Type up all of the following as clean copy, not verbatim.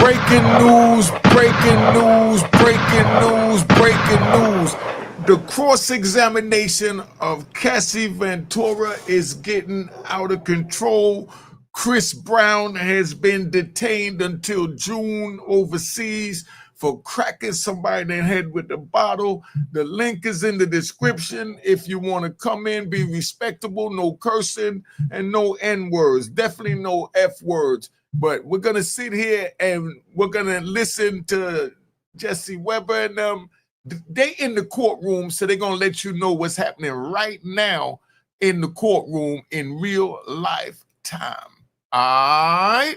Breaking news, breaking news, breaking news, breaking news. The cross-examination of Cassie Ventura is getting out of control. Chris Brown has been detained until June overseas for cracking somebody in the head with a bottle. The link is in the description. If you want to come in, be respectable, no cursing and no N words, definitely no F words. But we're gonna sit here and we're gonna listen to Jesse Weber and them. They in the courtroom, so they're gonna let you know what's happening right now in the courtroom in real life time. All right.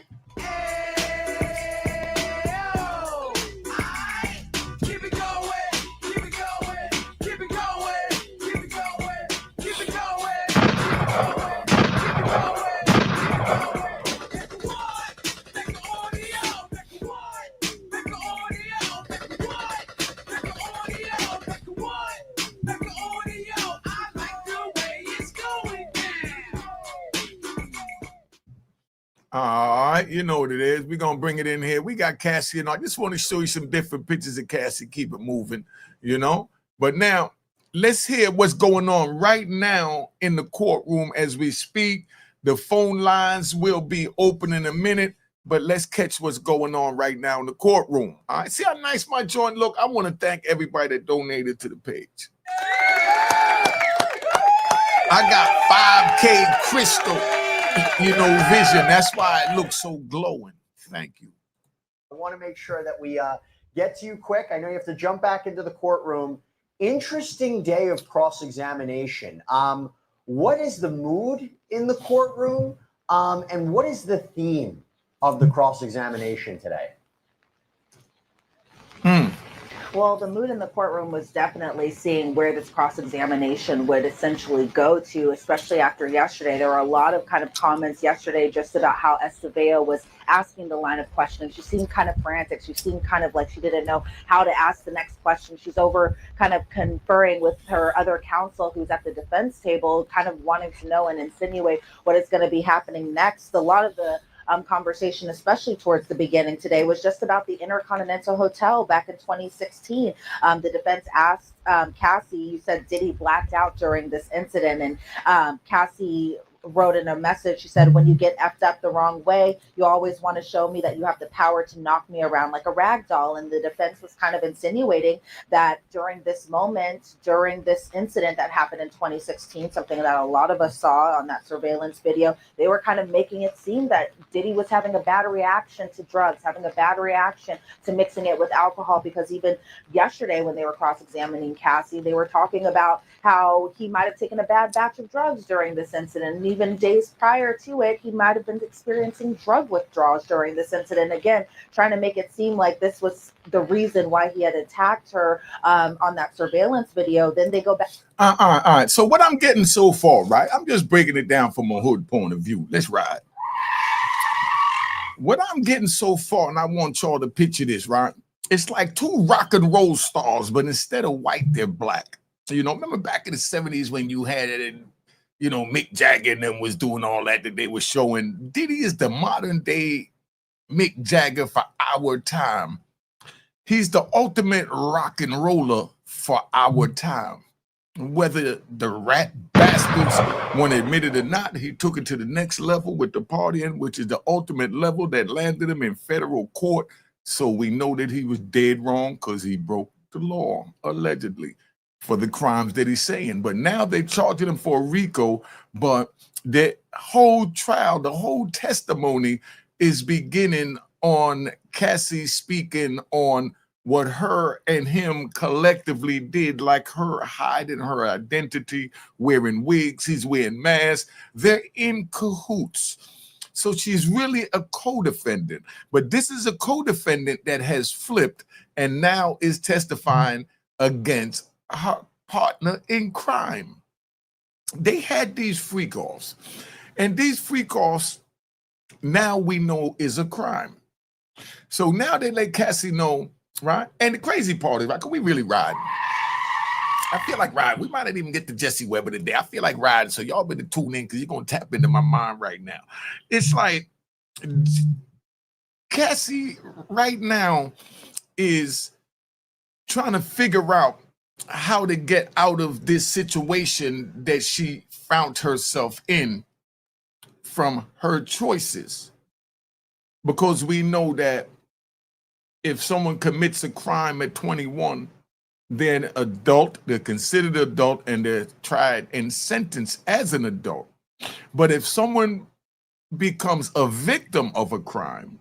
All right, you know what it is. We're going to bring it in here. We got Cassie, and I just want to show you some different pictures of Cassie. Keep it moving, you know. But now, let's hear what's going on right now in the courtroom as we speak. The phone lines will be open in a minute, but let's catch what's going on right now in the courtroom. All right, see how nice my joint look? I want to thank everybody that donated to the page. I got 5K crystal, vision. That's why it looks so glowing. Thank you. I want to make sure that we get to you quick. I know you have to jump back into the courtroom. Interesting day of cross-examination. What is the mood in the courtroom? And what is the theme of the cross-examination today? Well, the mood in the courtroom was definitely seeing where this cross-examination would essentially go to, especially after yesterday. There were a lot of kind of comments yesterday just about how Estevao was asking the line of questioning. She seemed kind of frantic. She seemed kind of like she didn't know how to ask the next question. She's over kind of conferring with her other counsel who's at the defense table, kind of wanting to know and insinuate what is going to be happening next. A lot of the conversation, especially towards the beginning today, was just about the Intercontinental Hotel back in 2016. The defense asked Cassie, you said Diddy blacked out during this incident, and Cassie wrote in a message, she said, when you get effed up the wrong way, you always want to show me that you have the power to knock me around like a rag doll. And the defense was kind of insinuating that during this moment, during this incident that happened in 2016, something that a lot of us saw on that surveillance video, they were kind of making it seem that Diddy was having a bad reaction to drugs, having a bad reaction to mixing it with alcohol, because even yesterday when they were cross-examining Cassie, they were talking about how he might have taken a bad batch of drugs during this incident. And even days prior to it, he might have been experiencing drug withdrawals during this incident. Again, trying to make it seem like this was the reason why he had attacked her on that surveillance video. Then they go back. All right. So what I'm getting so far, right? I'm just breaking it down from a hood point of view. Let's ride. What I'm getting so far, and I want y'all to picture this, right? It's like two rock and roll stars, but instead of white, they're black. So, remember back in the 70s when you had it in, Mick Jagger and them was doing all that they were showing. Diddy is the modern day Mick Jagger for our time. He's the ultimate rock and roller for our time. Whether the rat bastards want to admit it or not, he took it to the next level with the partying, which is the ultimate level that landed him in federal court. So we know that he was dead wrong because he broke the law, allegedly, for the crimes that he's saying. But now they're charging him for RICO, but the whole trial, the whole testimony is beginning on Cassie speaking on what her and him collectively did, like her hiding her identity, wearing wigs, he's wearing masks. They're in cahoots. So she's really a co-defendant. But this is a co-defendant that has flipped and now is testifying against her partner in crime. They had these freak-offs. And these freak-offs, now we know, is a crime. So now they let Cassie know, right? And the crazy part is, right, because we really riding. I feel like riding. We might not even get to Jesse Weber today. I feel like riding. So y'all better tune in because you're going to tap into my mind right now. It's like Cassie right now is trying to figure out how to get out of this situation that she found herself in from her choices. Because we know that if someone commits a crime at 21, they're an adult, they're considered adult, and they're tried and sentenced as an adult. But if someone becomes a victim of a crime,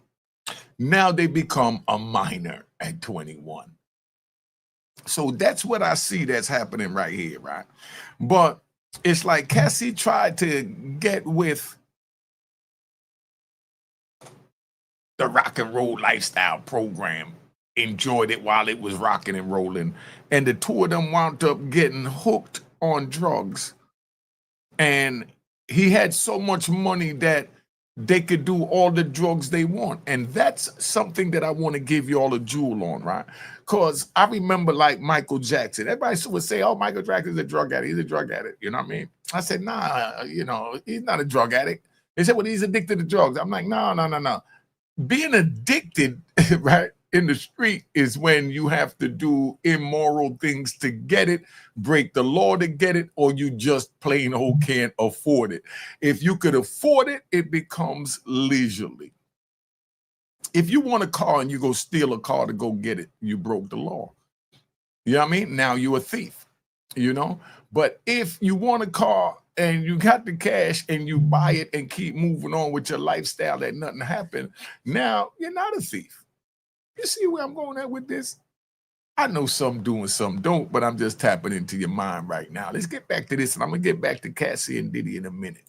now they become a minor at 21. So that's what I see that's happening right here, right? But it's like Cassie tried to get with the rock and roll lifestyle program, enjoyed it while it was rocking and rolling, and the two of them wound up getting hooked on drugs. And he had so much money that they could do all the drugs they want. And that's something that I want to give you all a jewel on, right? Because I remember like Michael Jackson. Everybody would say, oh, Michael Jackson's a drug addict. He's a drug addict. You know what I mean? I said, nah, he's not a drug addict. They said, well, he's addicted to drugs. I'm like, no. Being addicted, right, in the street is when you have to do immoral things to get it, break the law to get it, or you just plain old can't afford it. If you could afford it, it becomes leisurely. If you want a car and you go steal a car to go get it, you broke the law. You know what I mean? Now you're a thief, But if you want a car and you got the cash and you buy it and keep moving on with your lifestyle that nothing happened, now you're not a thief. You see where I'm going at with this? I know some do and some don't, but I'm just tapping into your mind right now. Let's get back to this, and I'm going to get back to Cassie and Diddy in a minute.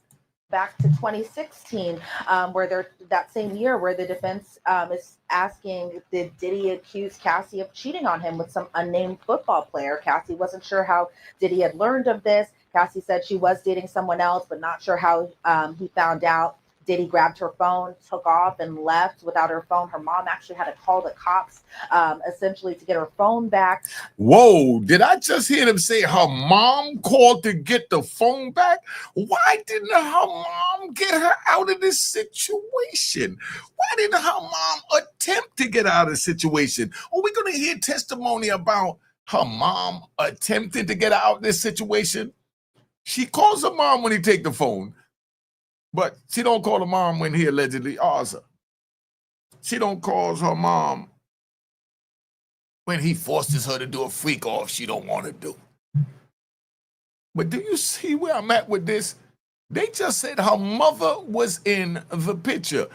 Back to 2016, that same year where the defense is asking, did Diddy accuse Cassie of cheating on him with some unnamed football player? Cassie wasn't sure how Diddy had learned of this. Cassie said she was dating someone else, but not sure how he found out. Diddy grabbed her phone, took off, and left without her phone. Her mom actually had to call the cops, essentially, to get her phone back. Whoa, did I just hear them say her mom called to get the phone back? Why didn't her mom get her out of this situation? Why didn't her mom attempt to get out of the situation? Are we going to hear testimony about her mom attempting to get out of this situation? She calls her mom when he take the phone. But she don't call her mom when he allegedly asks her. She don't call her mom when he forces her to do a freak off she don't want to do. But do you see where I'm at with this? They just said her mother was in the picture.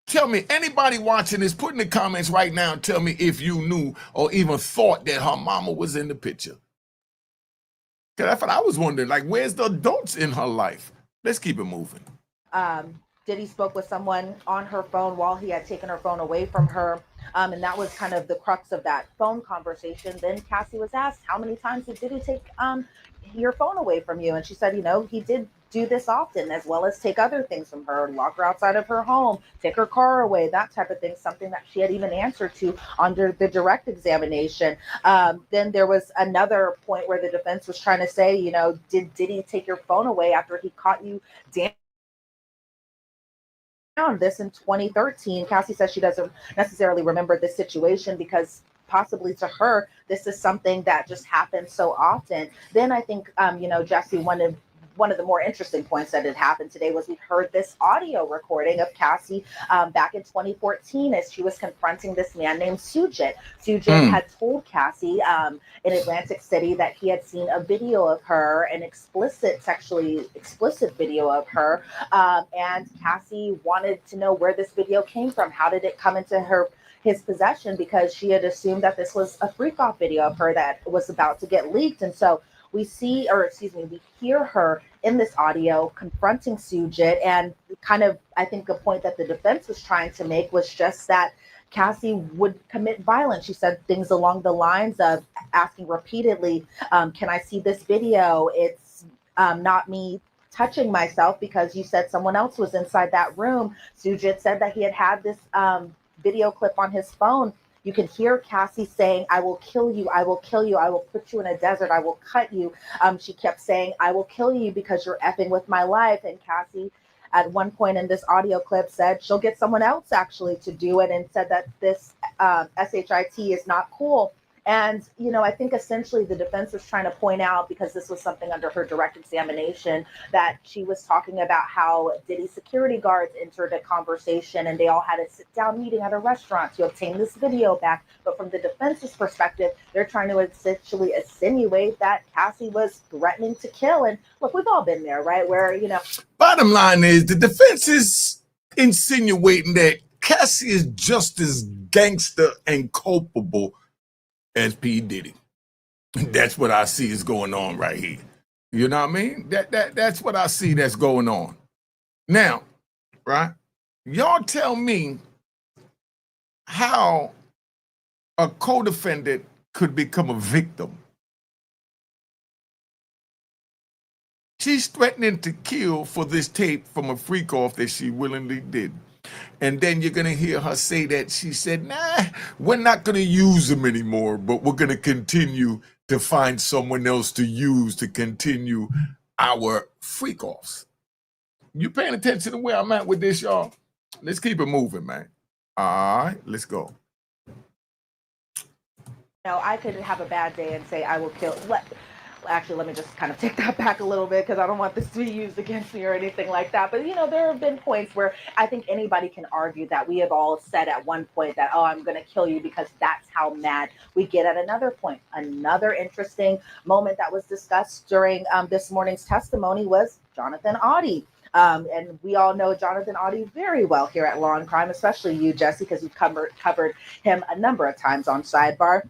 Tell me, anybody watching this, put in the comments right now and tell me if you knew or even thought that her mama was in the picture. Because that's what I was wondering. Like, where's the adults in her life? Let's keep it moving. Diddy spoke with someone on her phone while he had taken her phone away from her. And that was kind of the crux of that phone conversation. Then Cassie was asked, how many times did Diddy take your phone away from you? And she said, he did do this often, as well as take other things from her, lock her outside of her home, take her car away, that type of thing, something that she had even answered to under the direct examination. Then there was another point where the defense was trying to say, did Diddy take your phone away after he caught you dancing? This in 2013. Cassie says she doesn't necessarily remember this situation because possibly to her, this is something that just happens so often. Then I think, Jesse, one of the more interesting points that had happened today was we heard this audio recording of Cassie back in 2014 as she was confronting this man named Sujit. Sujit had told Cassie in Atlantic City that he had seen a video of her, an sexually explicit video of her, and Cassie wanted to know where this video came from. How did it come into his possession? Because she had assumed that this was a freak-off video of her that was about to get leaked. And so we hear her in this audio confronting Sujit, and kind of, I think the point that the defense was trying to make was just that Cassie would commit violence. She said things along the lines of asking repeatedly, can I see this video? It's not me touching myself because you said someone else was inside that room. Sujit said that he had this video clip on his phone. You can hear Cassie saying, I will kill you. I will kill you. I will put you in a desert. I will cut you. She kept saying, I will kill you because you're effing with my life. And Cassie at one point in this audio clip said she'll get someone else actually to do it, and said that this SHIT is not cool. And, I think essentially the defense was trying to point out, because this was something under her direct examination, that she was talking about how Diddy security guards entered a conversation and they all had a sit-down meeting at a restaurant to obtain this video back. But from the defense's perspective, they're trying to essentially insinuate that Cassie was threatening to kill. And look, we've all been there, right? Where, Bottom line is the defense is insinuating that Cassie is just as gangster and culpable as P. Diddy. That's what I see is going on right here. You know what I mean? That's what I see that's going on. Now, right? Y'all tell me how a co-defendant could become a victim. She's threatening to kill for this tape from a freak off that she willingly did. And then you're going to hear her say that she said, nah, we're not going to use them anymore, but we're going to continue to find someone else to use to continue our freak offs. You paying attention to where I'm at with this, y'all? Let's keep it moving, man. All right, let's go. I could have a bad day and say I will kill. Actually, let me just kind of take that back a little bit, because I don't want this to be used against me or anything like that. But, there have been points where I think anybody can argue that we have all said at one point that, oh, I'm going to kill you, because that's how mad we get at another point. Another interesting moment that was discussed during this morning's testimony was Jonathan Auty. And we all know Jonathan Auty very well here at Law and Crime, especially you, Jesse, because you've covered him a number of times on Sidebar.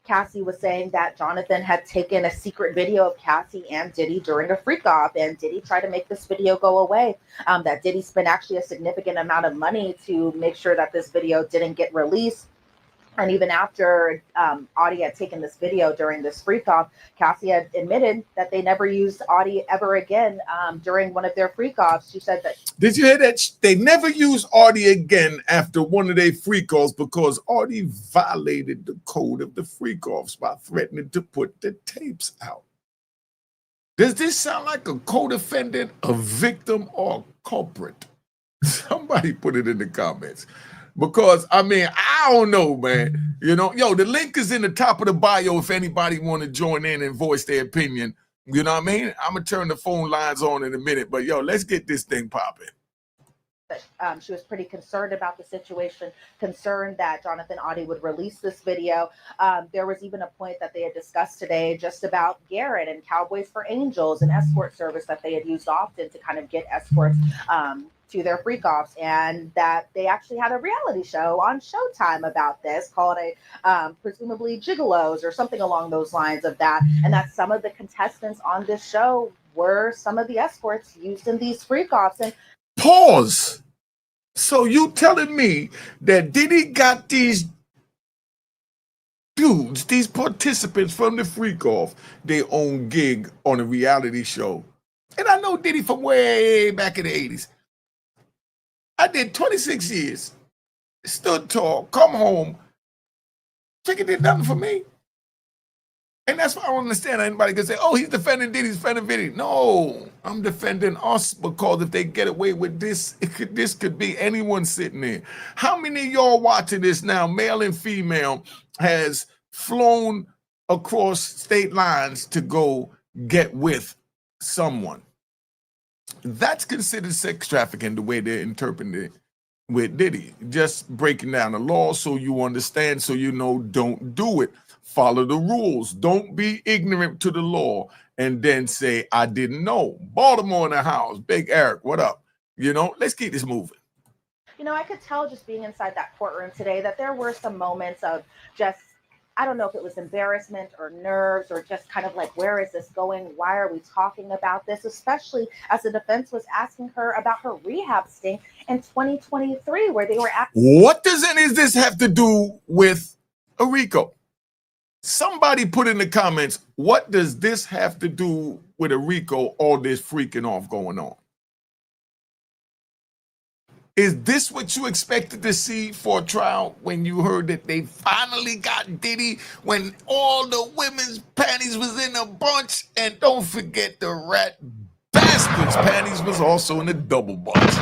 Cassie was saying that Jonathan had taken a secret video of Cassie and Diddy during a freak off, and Diddy tried to make this video go away. That Diddy spent actually a significant amount of money to make sure that this video didn't get released. And even after Auty had taken this video during this freak off, Cassie had admitted that they never used Auty ever again during one of their freak offs. She said that. Did you hear that? They never used Auty again after one of their freak offs, because Auty violated the code of the freak offs by threatening to put the tapes out. Does this sound like a co-defendant, a victim, or a culprit? Somebody put it in the comments. Because, I don't know, man. The link is in the top of the bio if anybody want to join in and voice their opinion. You know what I mean? I'm going to turn the phone lines on in a minute. But, let's get this thing popping. She was pretty concerned about the situation, concerned that Jonathan Auty would release this video. There was even a point that they had discussed today just about Garrett and Cowboys for Angels, an escort service that they had used often to kind of get escorts to their freak offs, and that they actually had a reality show on Showtime about this called presumably Gigolos or something along those lines of that, and that some of the contestants on this show were some of the escorts used in these freak offs. And pause. So you telling me that Diddy got these dudes, these participants from the freak off, their own gig on a reality show? And I know Diddy from way back in the 80s. I did 26 years, stood tall, come home, chicken did nothing for me. And that's why I don't understand how anybody can say, oh, he's defending Diddy, he's defending Diddy. No, I'm defending us, because if they get away with this, this could be anyone sitting there. How many of y'all watching this now, male and female, has flown across state lines to go get with someone? That's considered sex trafficking, the way they're interpreting it with Diddy. Just breaking down the law so you understand, so you know, don't do it. Follow the rules. Don't be ignorant to the law and then say, I didn't know. Baltimore in the house. Big Eric, what up? Let's keep this moving. I could tell just being inside that courtroom today that there were some moments of just, I don't know if it was embarrassment or nerves or just kind of like, where is this going? Why are we talking about this? Especially as the defense was asking her about her rehab stint in 2023, where they were asking. What does any of this have to do with a RICO? Somebody put in the comments, what does this have to do with a RICO, all this freaking off going on? Is this what you expected to see for a trial when you heard that they finally got Diddy, when all the women's panties was in a bunch? And don't forget the rat Bastards' panties was also in the double bunch.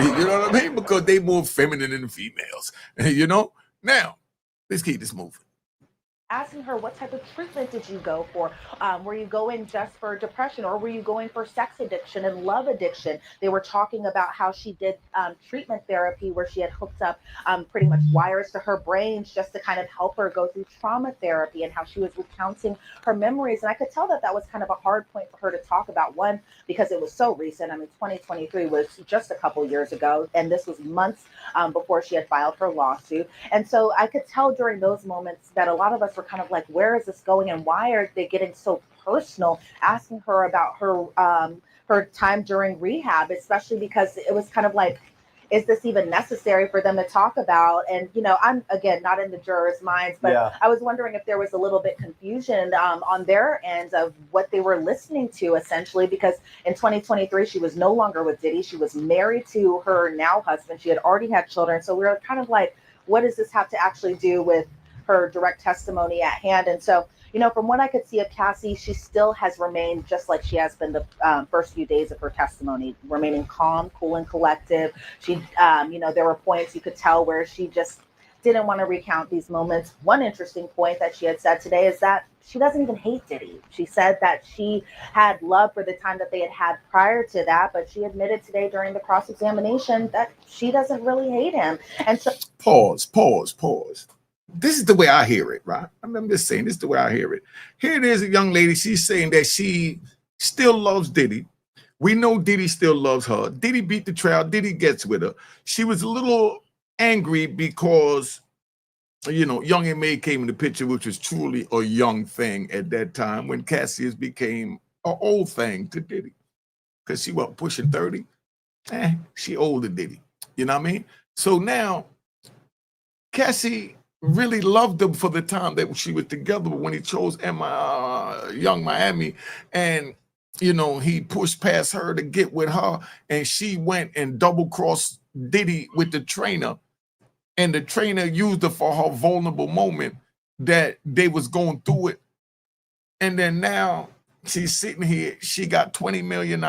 You know what I mean? Because they more feminine than the females. You know? Now, let's keep this moving. Asking her what type of treatment did you go for? Were you going just for depression, or were you going for sex addiction and love addiction? They were talking about how she did treatment therapy where she had hooked up pretty much wires to her brains just to kind of help her go through trauma therapy, and how she was recounting her memories. And I could tell that that was kind of a hard point for her to talk about. One, because it was so recent. I mean, 2023 was just a couple years ago, and this was months before she had filed her lawsuit. And so I could tell during those moments that a lot of us were kind of like, where is this going, and why are they getting so personal, asking her about her time during rehab, especially because it was kind of like, is this even necessary for them to talk about? And I'm again not in the jurors' minds, but Yeah. I was wondering if there was a little bit confusion on their end of what they were listening to, essentially, because in 2023 she was no longer with Diddy. She was married to her now husband. She had already had children. So we were kind of like, what does this have to actually do with her direct testimony at hand? And so, from what I could see of Cassie, she still has remained just like she has been the first few days of her testimony, remaining calm, cool, and collective. She, there were points you could tell where she just didn't want to recount these moments. One interesting point that she had said today is that she doesn't even hate Diddy. She said that she had love for the time that they had had prior to that, but she admitted today during the cross-examination that she doesn't really hate him. And so, Pause. This is the way I hear it, right? I'm just saying, this is the way I hear it. Here it is, a young lady. She's saying that she still loves Diddy. We know Diddy still loves her. Diddy beat the trial. Diddy gets with her. She was a little angry because, Young M.A. came in the picture, which was truly a young thing at that time when Cassie became an old thing to Diddy. Because she was pushing 30. She older Diddy. You know what I mean? So now, Cassie really loved him for the time that she was together. But when he chose Young Miami, and he pushed past her to get with her, and she went and double crossed Diddy with the trainer, and the trainer used her for her vulnerable moment that they was going through it. And then now she's sitting here, she got $20 million.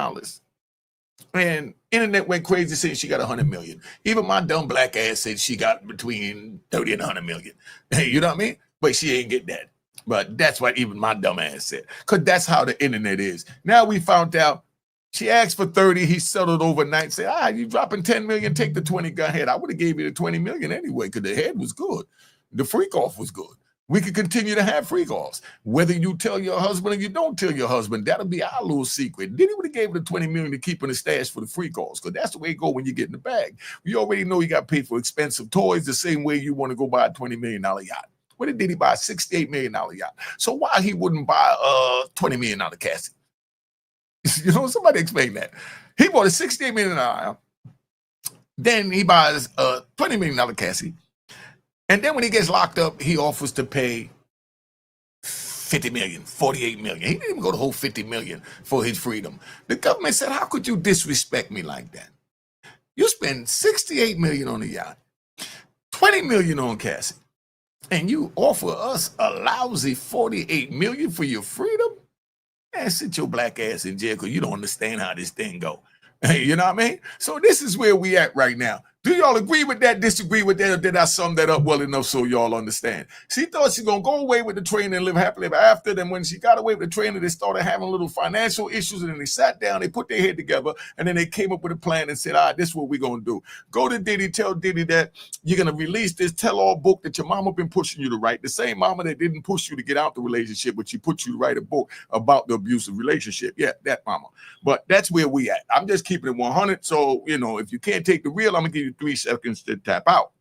And internet went crazy saying she got 100 million. Even my dumb black ass said she got between 30 and 100 million. Hey, you know what I mean? But she ain't get that. But that's what even my dumb ass said. Because that's how the internet is. Now we found out she asked for 30. He settled overnight. Said, you dropping 10 million, take the 20. Go ahead. I would have gave you the 20 million anyway, because the head was good. The freak off was good. We could continue to have freak offs. Whether you tell your husband or you don't tell your husband, that'll be our little secret. Diddy would have gave her the 20 million to keep in the stash for the freak offs, because that's the way it go when you get in the bag. You already know you got to pay for expensive toys the same way you want to go buy a $20 million yacht. What did Diddy buy? A $68 million yacht. So why he wouldn't buy a $20 million Cassie? Somebody explain that. He bought a $68 million yacht. Then he buys a $20 million Cassie. And then when he gets locked up, he offers to pay 50 million, 48 million. He didn't even go the whole 50 million for his freedom. The government said, how could you disrespect me like that? You spend 68 million on the yacht, 20 million on Cassie, and you offer us a lousy 48 million for your freedom? Man, sit your black ass in jail, because you don't understand how this thing go. You know what I mean? So this is where we at right now. Do y'all agree with that, disagree with that, or did I sum that up well enough so y'all understand? She thought she going to go away with the trainer and live happily ever after. Then when she got away with the trainer, they started having little financial issues, and then they sat down, they put their head together, and then they came up with a plan and said, all right, this is what we're going to do. Go to Diddy, tell Diddy that you're going to release this tell-all book that your mama been pushing you to write. The same mama that didn't push you to get out the relationship, but she put you to write a book about the abusive relationship. Yeah, that mama. But that's where we at. I'm just keeping it 100. So, if you can't take the real, I'm going to give you 3 seconds to tap out.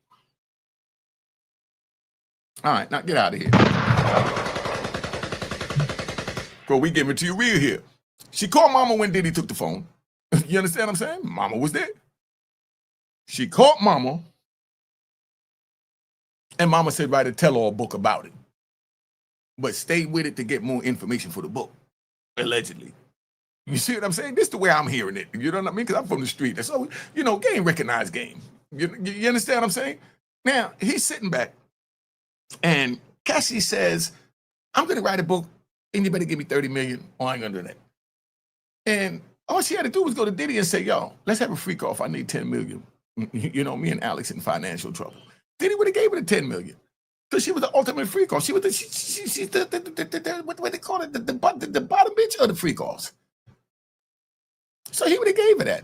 All right, now get out of here. Bro, we giving it to you real here. She called mama when Diddy took the phone. You understand what I'm saying? Mama was there. She called mama, and mama said, write a tell-all book about it. But stay with it to get more information for the book, allegedly. You see what I'm saying? This is the way I'm hearing it. You know what I mean? Because I'm from the street. So, game recognized game. You understand what I'm saying? Now, he's sitting back, and Cassie says, I'm going to write a book, and you better give me 30 million, or I ain't going to do that. And All she had to do was go to Diddy and say, yo, let's have a freak off. I need 10 million. You know, me and Alex in financial trouble. Diddy would have gave her the 10 million. Because she was the ultimate freak off. She was she's the what they call it, the bottom bitch of the freak offs. So he would have gave her that.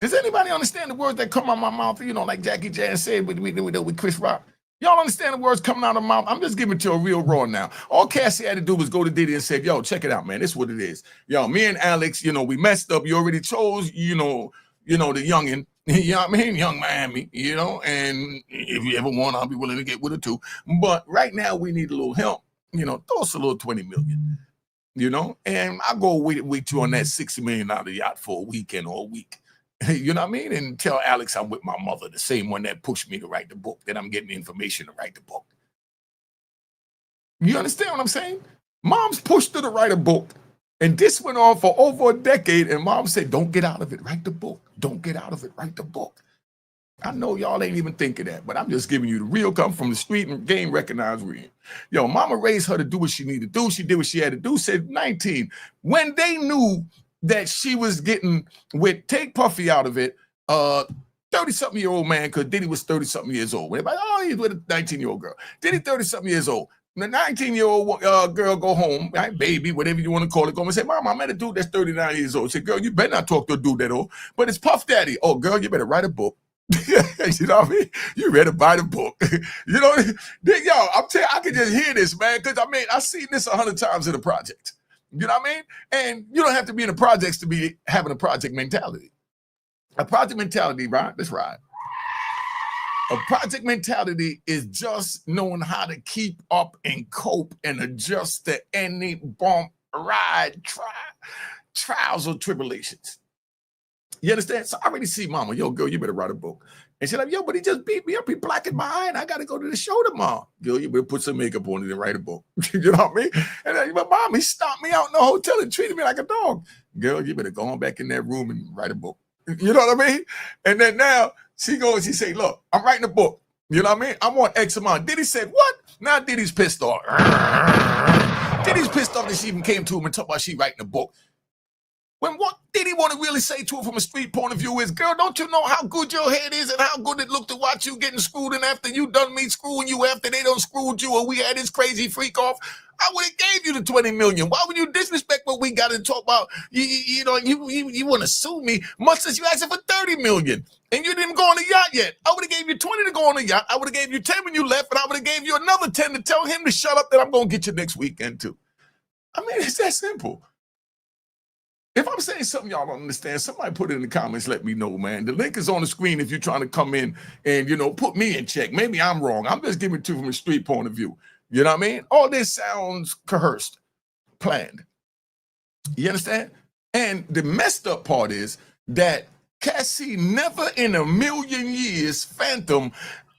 Does anybody understand the words that come out of my mouth? You know, like Jackie Chan said with Chris Rock. Y'all understand the words coming out of my mouth? I'm just giving it to a real raw now. All Cassie had to do was go to Diddy and say, yo, check it out, man. This is what it is. Yo, me and Alex, you know, we messed up. You already chose, you know, the youngin'. You know what I mean? Young Miami, you know, and if you ever want, I'll be willing to get with her too. But right now we need a little help. You know, throw us a little 20 million, you know, and I'll go with you on that $60 million yacht for a weekend or a week. You know what I mean? And tell Alex I'm with my mother, the same one that pushed me to write the book, that I'm getting the information to write the book. You understand what I'm saying? Mom's pushed her to write a book. And this went on for over a decade. And mom said, don't get out of it. Write the book. Don't get out of it. Write the book. I know y'all ain't even thinking that, but I'm just giving you the real come from the street and game recognized real. Yo, mama raised her to do what she needed to do. She did what she had to do. Said 19. When they knew that she was getting with, take Puffy out of it, 30-something-year-old man, because Diddy was 30-something years old. Everybody, oh, he's with a 19-year-old girl. Diddy 30-something years old. The 19-year-old girl go home, right, baby, whatever you want to call it, go and say, Mom, I met a dude that's 39 years old. Say, girl, you better not talk to a dude that old, but it's Puff Daddy. Oh, girl, you better write a book. You know what I mean? You better buy the book. You know, yo, I'm telling you, I can just hear this, man, because I mean, I've seen this 100 times in the project. You know what I mean? And you don't have to be in the projects to be having a project mentality. A project mentality, right? Let's ride. A project mentality is just knowing how to keep up and cope and adjust to any bump, ride, trials or tribulations. You understand? So I already see mama, yo, girl, you better write a book. And she's like, yo, but he just beat me up. He blackened my eye and I got to go to the show tomorrow. Girl, you better put some makeup on it and write a book. You know what I mean? And then, but mom, he stopped me out in the hotel and treated me like a dog. Girl, you better go on back in that room and write a book. You know what I mean? And then now she goes, she say, look, I'm writing a book. You know what I mean? I want X amount. Diddy said, what? Now Diddy's pissed off. Diddy's pissed off that she even came to him and talked about she writing a book. When what did he want to really say to her from a street point of view is, girl, don't you know how good your head is and how good it looked to watch you getting screwed in after you done me screwing you after they done screwed you or we had this crazy freak off? I would have gave you the 20 million. Why would you disrespect what we got to talk about? You want to sue me much as you asked for 30 million and you didn't go on the yacht yet. I would have gave you 20 to go on the yacht. I would have gave you 10 when you left and I would have gave you another 10 to tell him to shut up that I'm going to get you next weekend too. I mean, it's that simple. If I'm saying something y'all don't understand, somebody put it in the comments, let me know, man. The link is on the screen if you're trying to come in and, you know, put me in check. Maybe I'm wrong. I'm just giving it to you from a street point of view. You know what I mean? All this sounds coerced, planned. You understand? And the messed up part is that Cassie never in a million years phantom,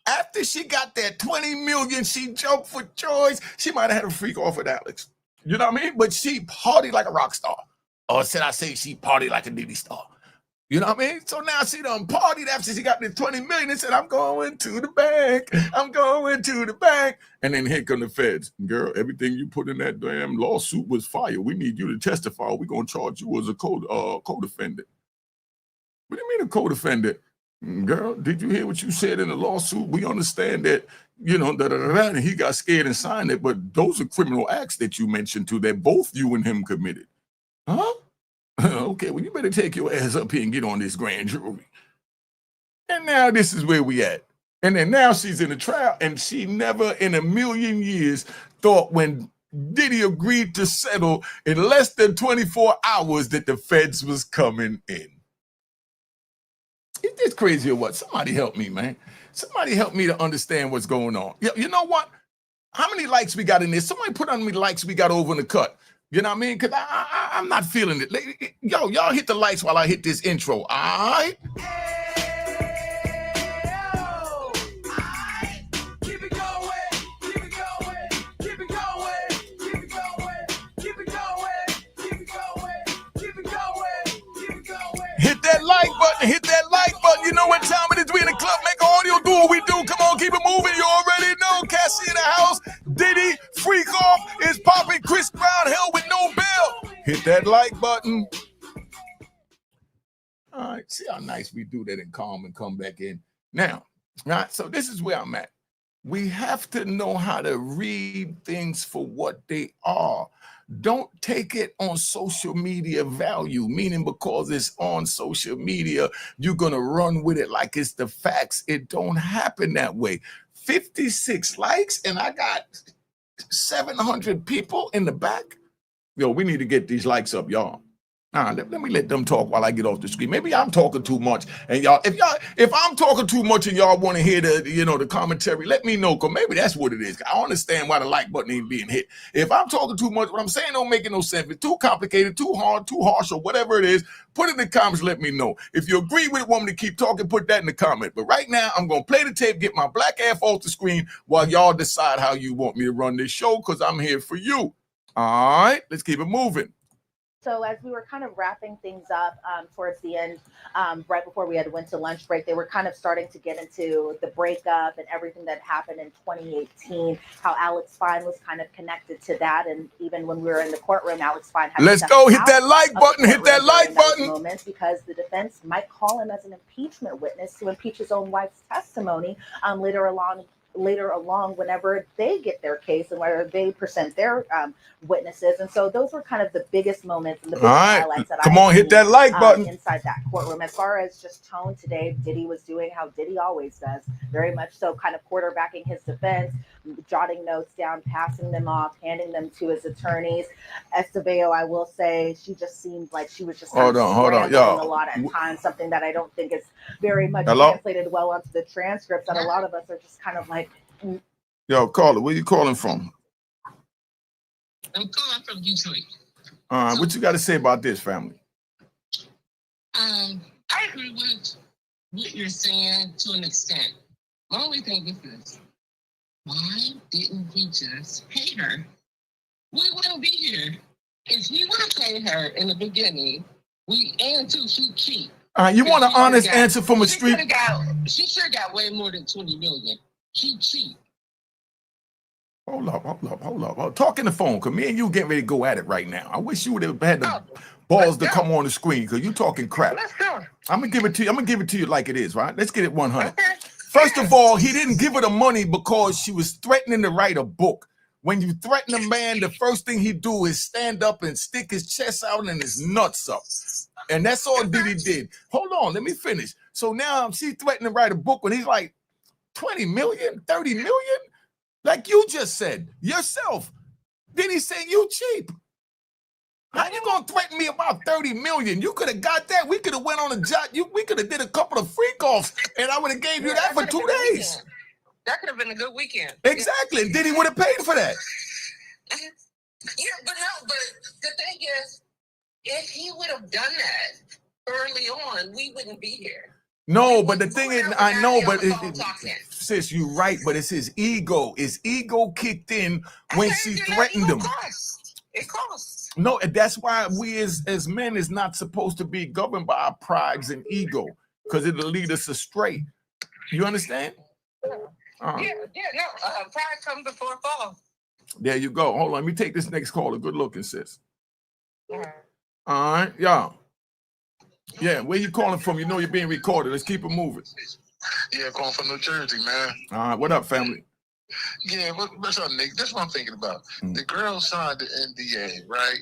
after she got that 20 million, she jumped for joy. She might have had a freak off with Alex. You know what I mean? But she partied like a rock star. Or should I say she partied like a Diddy star? You know what I mean? So now she done partied after she got the 20 million and said, I'm going to the bank. I'm going to the bank. And then here come the feds. Girl, everything you put in that damn lawsuit was fire. We need you to testify. We're going to charge you as a co-defendant. What do you mean a co-defendant? Girl, did you hear what you said in the lawsuit? We understand that, you know, and he got scared and signed it. But those are criminal acts that you mentioned too, that both you and him committed. Huh? Okay, well, you better take your ass up here and get on this grand jury. And now this is where we at. And then now she's in a trial, and she never in a million years thought when Diddy agreed to settle in less than 24 hours that the feds was coming in. Is this crazy or what? Somebody help me, man. Somebody help me to understand what's going on. You know what? How many likes we got in this? Somebody put on how many likes we got over in the cut. You know what I mean? Because I'm not feeling it. Yo, y'all hit the lights while I hit this intro. All right? Keep it going. Keep it going. Keep it going. Keep it going. Keep it going. Keep it going. Keep it going. Keep it going. Hit that like button. Hit that like button. You know what time it is. We in the club. Make audio. Do what we do. Come on, keep it moving. You already know. Cassie in the house. Diddy, freak off, is popping. Chris Brown, hell with no bell. Hit that like button. All right, see how nice we do that and calm and come back in. Now, right, so this is where I'm at. We have to know how to read things for what they are. Don't take it on social media value, meaning because it's on social media, you're going to run with it like it's the facts. It don't happen that way. 56 likes and I got 700 people in the back. Yo, we need to get these likes up, y'all. Let me let them talk while I get off the screen. Maybe I'm talking too much, and if I'm talking too much and y'all want to hear the commentary, let me know, because maybe that's what it is. I understand why the like button ain't being hit. If I'm talking too much, what I'm saying don't make no sense. If it's too complicated, too hard, too harsh, or whatever it is, put it in the comments. Let me know. If you agree with it, want me to keep talking, put that in the comment. But right now, I'm gonna play the tape, get my black ass off the screen while y'all decide how you want me to run this show, because I'm here for you. All right, let's keep it moving. So as we were kind of wrapping things up towards the end, right before we went to lunch break, they were kind of starting to get into the breakup and everything that happened in 2018, how Alex Fine was kind of connected to that. And even when we were in the courtroom, Alex Fine had Let's go, hit that like button, hit that like button. Moments, because the defense might call him as an impeachment witness to impeach his own wife's testimony later along whenever they get their case and whether they present their witnesses. And so those were kind of the biggest moments and the biggest highlights that hit that like button inside that courtroom. As far as just tone today, Diddy was doing how Diddy always does, very much so, kind of quarterbacking his defense, jotting notes down, passing them off, handing them to his attorneys. Estevao, I will say, she just seemed like she was just hold on, y'all. A lot of times, something that I don't think is very much translated well onto the transcripts, that a lot of us are just kind of like, yo, caller, where you calling from? I'm calling from Detroit. All right, what you got to say about this, family? I agree with what you're saying to an extent. My only thing is this: why didn't he just pay her? We wouldn't be here if he would have paid her in the beginning. She cheat. You want an honest answer from a street? She sure got way more than 20 million. She cheat. Hold up. Talk in the phone, because me and you getting ready to go at it right now. I wish you would have had the balls to come on the screen, because you talking crap. Let's go. I'm gonna give it to you like it is, right? Let's get it 100. Okay. First of all, he didn't give her the money because she was threatening to write a book. When you threaten a man, the first thing he do is stand up and stick his chest out and his nuts up. And that's all Diddy did. Hold on, let me finish. So now she threatening to write a book when he's like, 20 million, 30 million? Like you just said yourself. Diddy say you cheap. How you gonna threaten me about 30 million? You could have got that. We could have went on a job. We could have did a couple of freak offs, and I would have gave you that for 2 days. That could have been a good weekend. Exactly. Diddy would have paid for that. Yeah, but the thing is, if he would have done that early on, we wouldn't be here. No, but the thing is, I know, but sis, you're right, but it's his ego. His ego kicked in when she threatened him. It costs. No, and that's why we as men is not supposed to be governed by our prides and ego, because it'll lead us astray. You understand? Pride comes before fall. There you go. Hold on, let me take this next caller. Good looking, sis. All right, y'all. Yeah, where you calling from? You know you're being recorded. Let's keep it moving. Yeah, calling from New Jersey, man. All right, what up, family? Yeah, what's up, Nick? That's what I'm thinking about. The girl signed the NDA, right?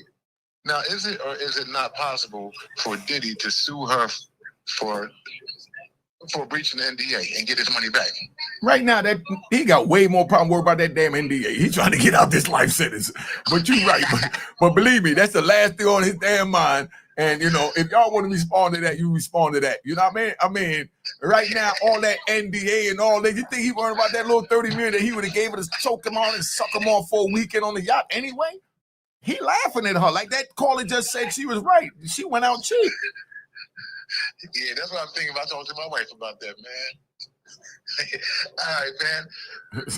Now, is it or is it not possible for Diddy to sue her for breaching the NDA and get his money back? Right now, that he got way more problem worried about that damn NDA. He's trying to get out this life sentence. But you're right. But believe me, that's the last thing on his damn mind. And, if y'all want to respond to that, you respond to that. You know what I mean? I mean, right now, all that NDA and all that, you think he worried about that little 30 million that he would have gave her to choke him on and suck him on for a weekend on the yacht anyway? He laughing at her. Like that caller just said she was right. She went out cheap. Yeah, that's what I'm thinking about. Talking to my wife about that, man. All right, man.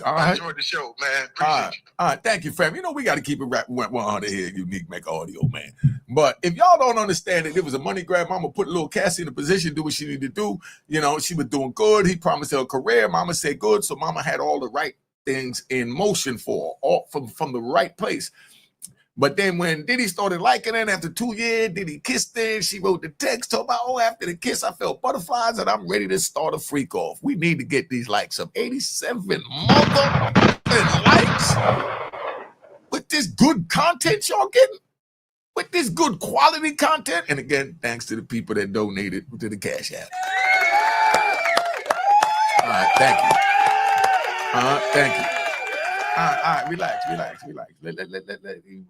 All right. I enjoyed the show, man. Appreciate you. All right, thank you, fam. We got to keep it 100 here, Unique Make Audio, man. But if y'all don't understand it was a money grab. Mama put little Cassie in a position to do what she needed to do. She was doing good. He promised her a career. Mama said good, so Mama had all the right things in motion for her, all from the right place. But then when Diddy started liking it after 2 years, Diddy kissed her. She wrote the text, told about, oh, after the kiss, I felt butterflies and I'm ready to start a freak off. We need to get these likes up. 87 mother likes with this good content y'all getting, with this good quality content. And again, thanks to the people that donated to the Cash App. All right, thank you. Thank you. All right, relax.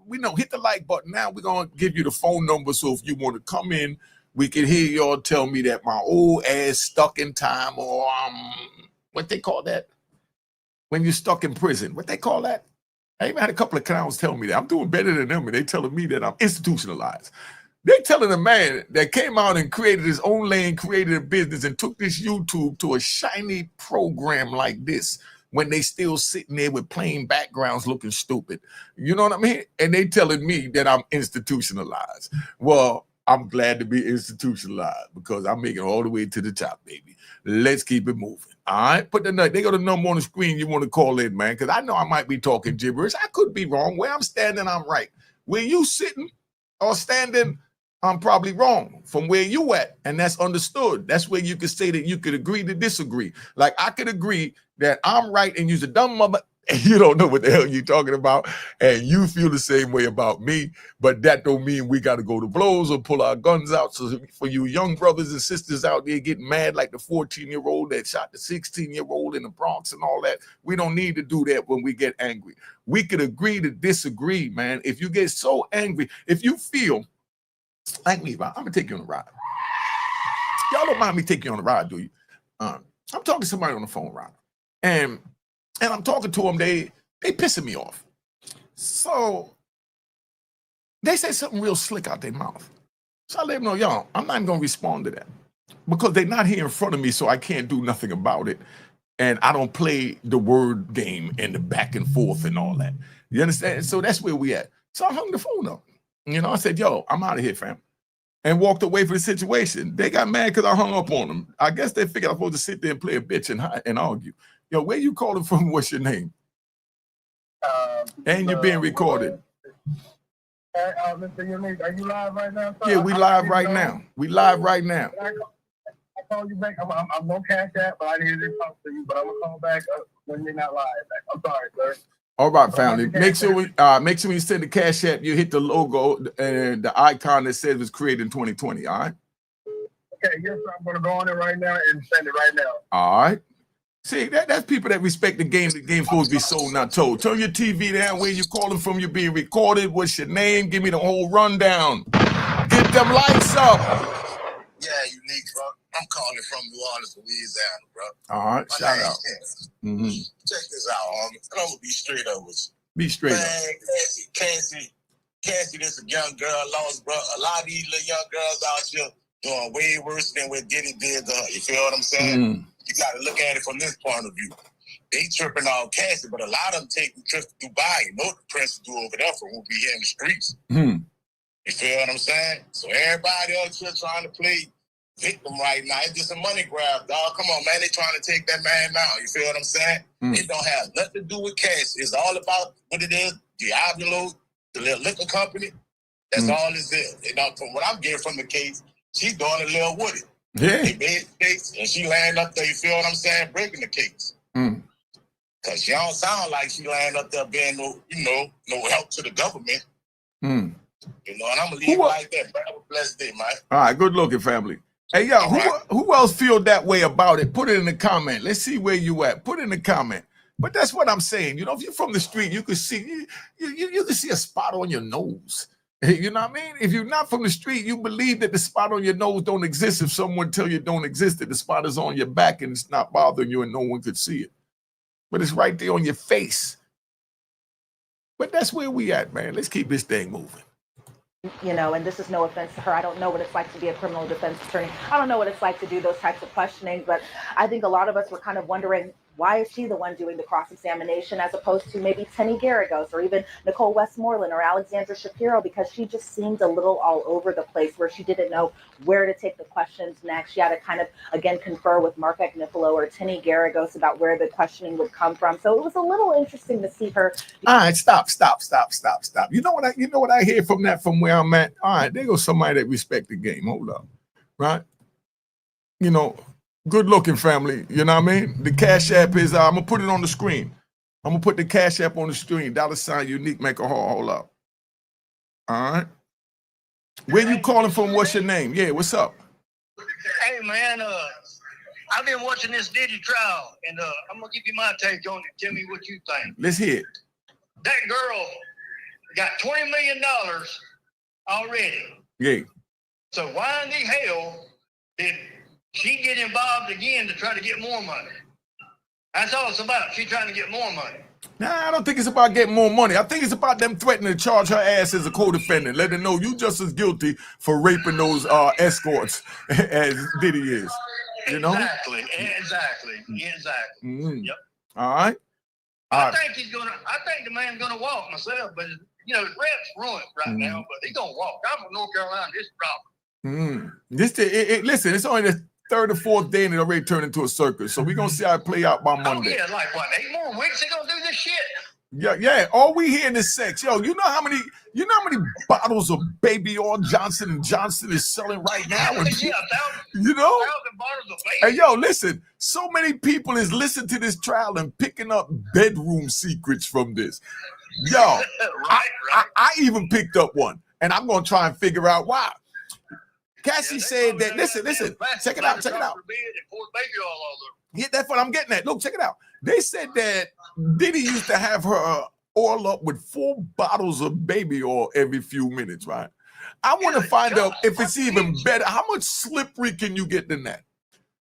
We know, hit the like button. Now we're going to give you the phone number. So if you want to come in, we can hear y'all tell me that my old ass stuck in time, or what they call that? When you're stuck in prison, what they call that? I even had a couple of clowns tell me that. I'm doing better than them, and they telling me that I'm institutionalized. They telling a man that came out and created his own lane, created a business, and took this YouTube to a shiny program like this, when they still sitting there with plain backgrounds looking stupid. You know what I mean? And they telling me that I'm institutionalized. Well, I'm glad to be institutionalized because I'm making it all the way to the top, baby. Let's keep it moving. All right? Put the they got a number on the screen you want to call in, man, because I know I might be talking gibberish. I could be wrong. Where I'm standing, I'm right. Where you sitting or standing, I'm probably wrong from where you at, and that's understood. That's where you could say that you could agree to disagree. Like I could agree that I'm right and you's a dumb mother, and you don't know what the hell you're talking about, and you feel the same way about me, but that don't mean we got to go to blows or pull our guns out. So for you young brothers and sisters out there getting mad like the 14-year-old that shot the 16-year-old in the Bronx and all that, we don't need to do that when we get angry. We could agree to disagree, man. If you get so angry, if you feel like me, I'm gonna take you on a ride. Y'all don't mind me taking you on a ride, do you? I'm talking to somebody on the phone, right? And I'm talking to them. They pissing me off. So they say something real slick out their mouth. So I let them know, y'all, I'm not even gonna respond to that because they're not here in front of me, so I can't do nothing about it. And I don't play the word game and the back and forth and all that. You understand? So that's where we at. So I hung the phone up. You know, I said, yo, I'm out of here, fam. And walked away from the situation. They got mad because I hung up on them. I guess they figured I was supposed to sit there and play a bitch and argue. Yo, where you calling from? What's your name? And you're being recorded. Mr. Unique, are you live right now? Yeah, we live right now. We live right now. I call you back. I'm gonna cash that, but I need to talk to you. But I'm gonna call back when you're not live. I'm sorry, sir. All right, family. Make sure you send the Cash App. You hit the logo and the icon that says it was created in 2020. All right. Okay, yes, sir. I'm gonna go on it right now and send it right now. All right. See, that's people that respect the game. The game's supposed to be sold, not told. Turn your TV down. Where you calling from? You're being recorded. What's your name? Give me the whole rundown. Get them lights up. Yeah, Unique, bro. I'm calling from New Orleans, Louisiana, bro. All right, shout out. Mm-hmm. Check this out, homie. And I'm gonna be straight up with you. Be straight up. Cassie, this a young girl lost, bro. A lot of these little young girls out here doing way worse than what Diddy did to her. You feel what I'm saying? You got to look at it from this point of view. They tripping on Cassie, but a lot of them taking trips to Dubai. You know what the prince do over there for who be here in the streets. You feel what I'm saying? So everybody else here trying to play victim right now. It's just a money grab, dog. Come on, man. They trying to take that man now. You feel what I'm saying? It don't have nothing to do with Cassie. It's all about what it is. Diablo, the little liquor company. That's all it is. You know, from what I'm getting from the case, she's doing a little with it. Yeah. They made the case, and she landed up there, you feel what I'm saying, breaking the case. Because she don't sound like she landed up there being no help to the government. You know, and I'm going to leave it like that, bro. Have a blessed day, man. All right, good looking, family. Hey, yo, who else feel that way about it? Put it in the comment. Let's see where you at. Put it in the comment. But that's what I'm saying. You know, if you're from the street, you can see you can see a spot on your nose. You know what I mean? If you're not from the street, you believe that the spot on your nose don't exist. If someone tell you it don't exist, that the spot is on your back and it's not bothering you and no one could see it. But it's right there on your face. But that's where we at, man. Let's keep this thing moving. You know, and this is no offense to her. I don't know what it's like to be a criminal defense attorney. I don't know what it's like to do those types of questioning, but I think a lot of us were kind of wondering, why is she the one doing the cross-examination as opposed to maybe Tenny Garagos or even Nicole Westmoreland or Alexandra Shapiro, because she just seemed a little all over the place where she didn't know where to take the questions next. She had to kind of, again, confer with Mark Agnifilo or Tenny Garagos about where the questioning would come from. So it was a little interesting to see her. All right, stop. You know what I hear from that, from where I'm at? All right, there goes somebody that respect the game. Hold up. Right? You know, good looking family. You know what I mean? The Cash App is, I'm going to put it on the screen. I'm going to put the Cash App on the screen. $ unique, make a hold up. All right. Where you calling from? What's your name? Yeah, what's up? Hey, man, I've been watching this Diddy trial, and I'm going to give you my take on it. Tell me what you think. Let's hear it. That girl got $20 million already. Yeah. So why in the hell did she get involved again to try to get more money? That's all it's about. She's trying to get more money. Nah, I don't think it's about getting more money. I think it's about them threatening to charge her ass as a co-defendant. Let her know you just as guilty for raping those escorts as Diddy is. You know? Exactly. Mm-hmm. Yep. All right. I think the man's gonna walk myself, but you know, his rep's ruined right now, but he's gonna walk. I'm from North Carolina, this problem. Listen, it's only the third or fourth day and it already turned into a circus. So we're gonna see how it play out by Monday. Oh, yeah, like what, 8 more weeks they gonna do this shit? Yeah. All we hearing is sex. Yo, you know how many bottles of baby oil Johnson & Johnson is selling right now? Yeah, 1,000 bottles of baby. Hey, yo, listen, so many people is listening to this trial and picking up bedroom secrets from this. Yo, I even picked up one, and I'm gonna try and figure out why. Cassie said that, listen, check it out. Yeah, that's what I'm getting at. Look, check it out. They said that Diddy used to have her oil up with 4 bottles of baby oil every few minutes, right? I want to find out if it's even better. How much slippery can you get than that?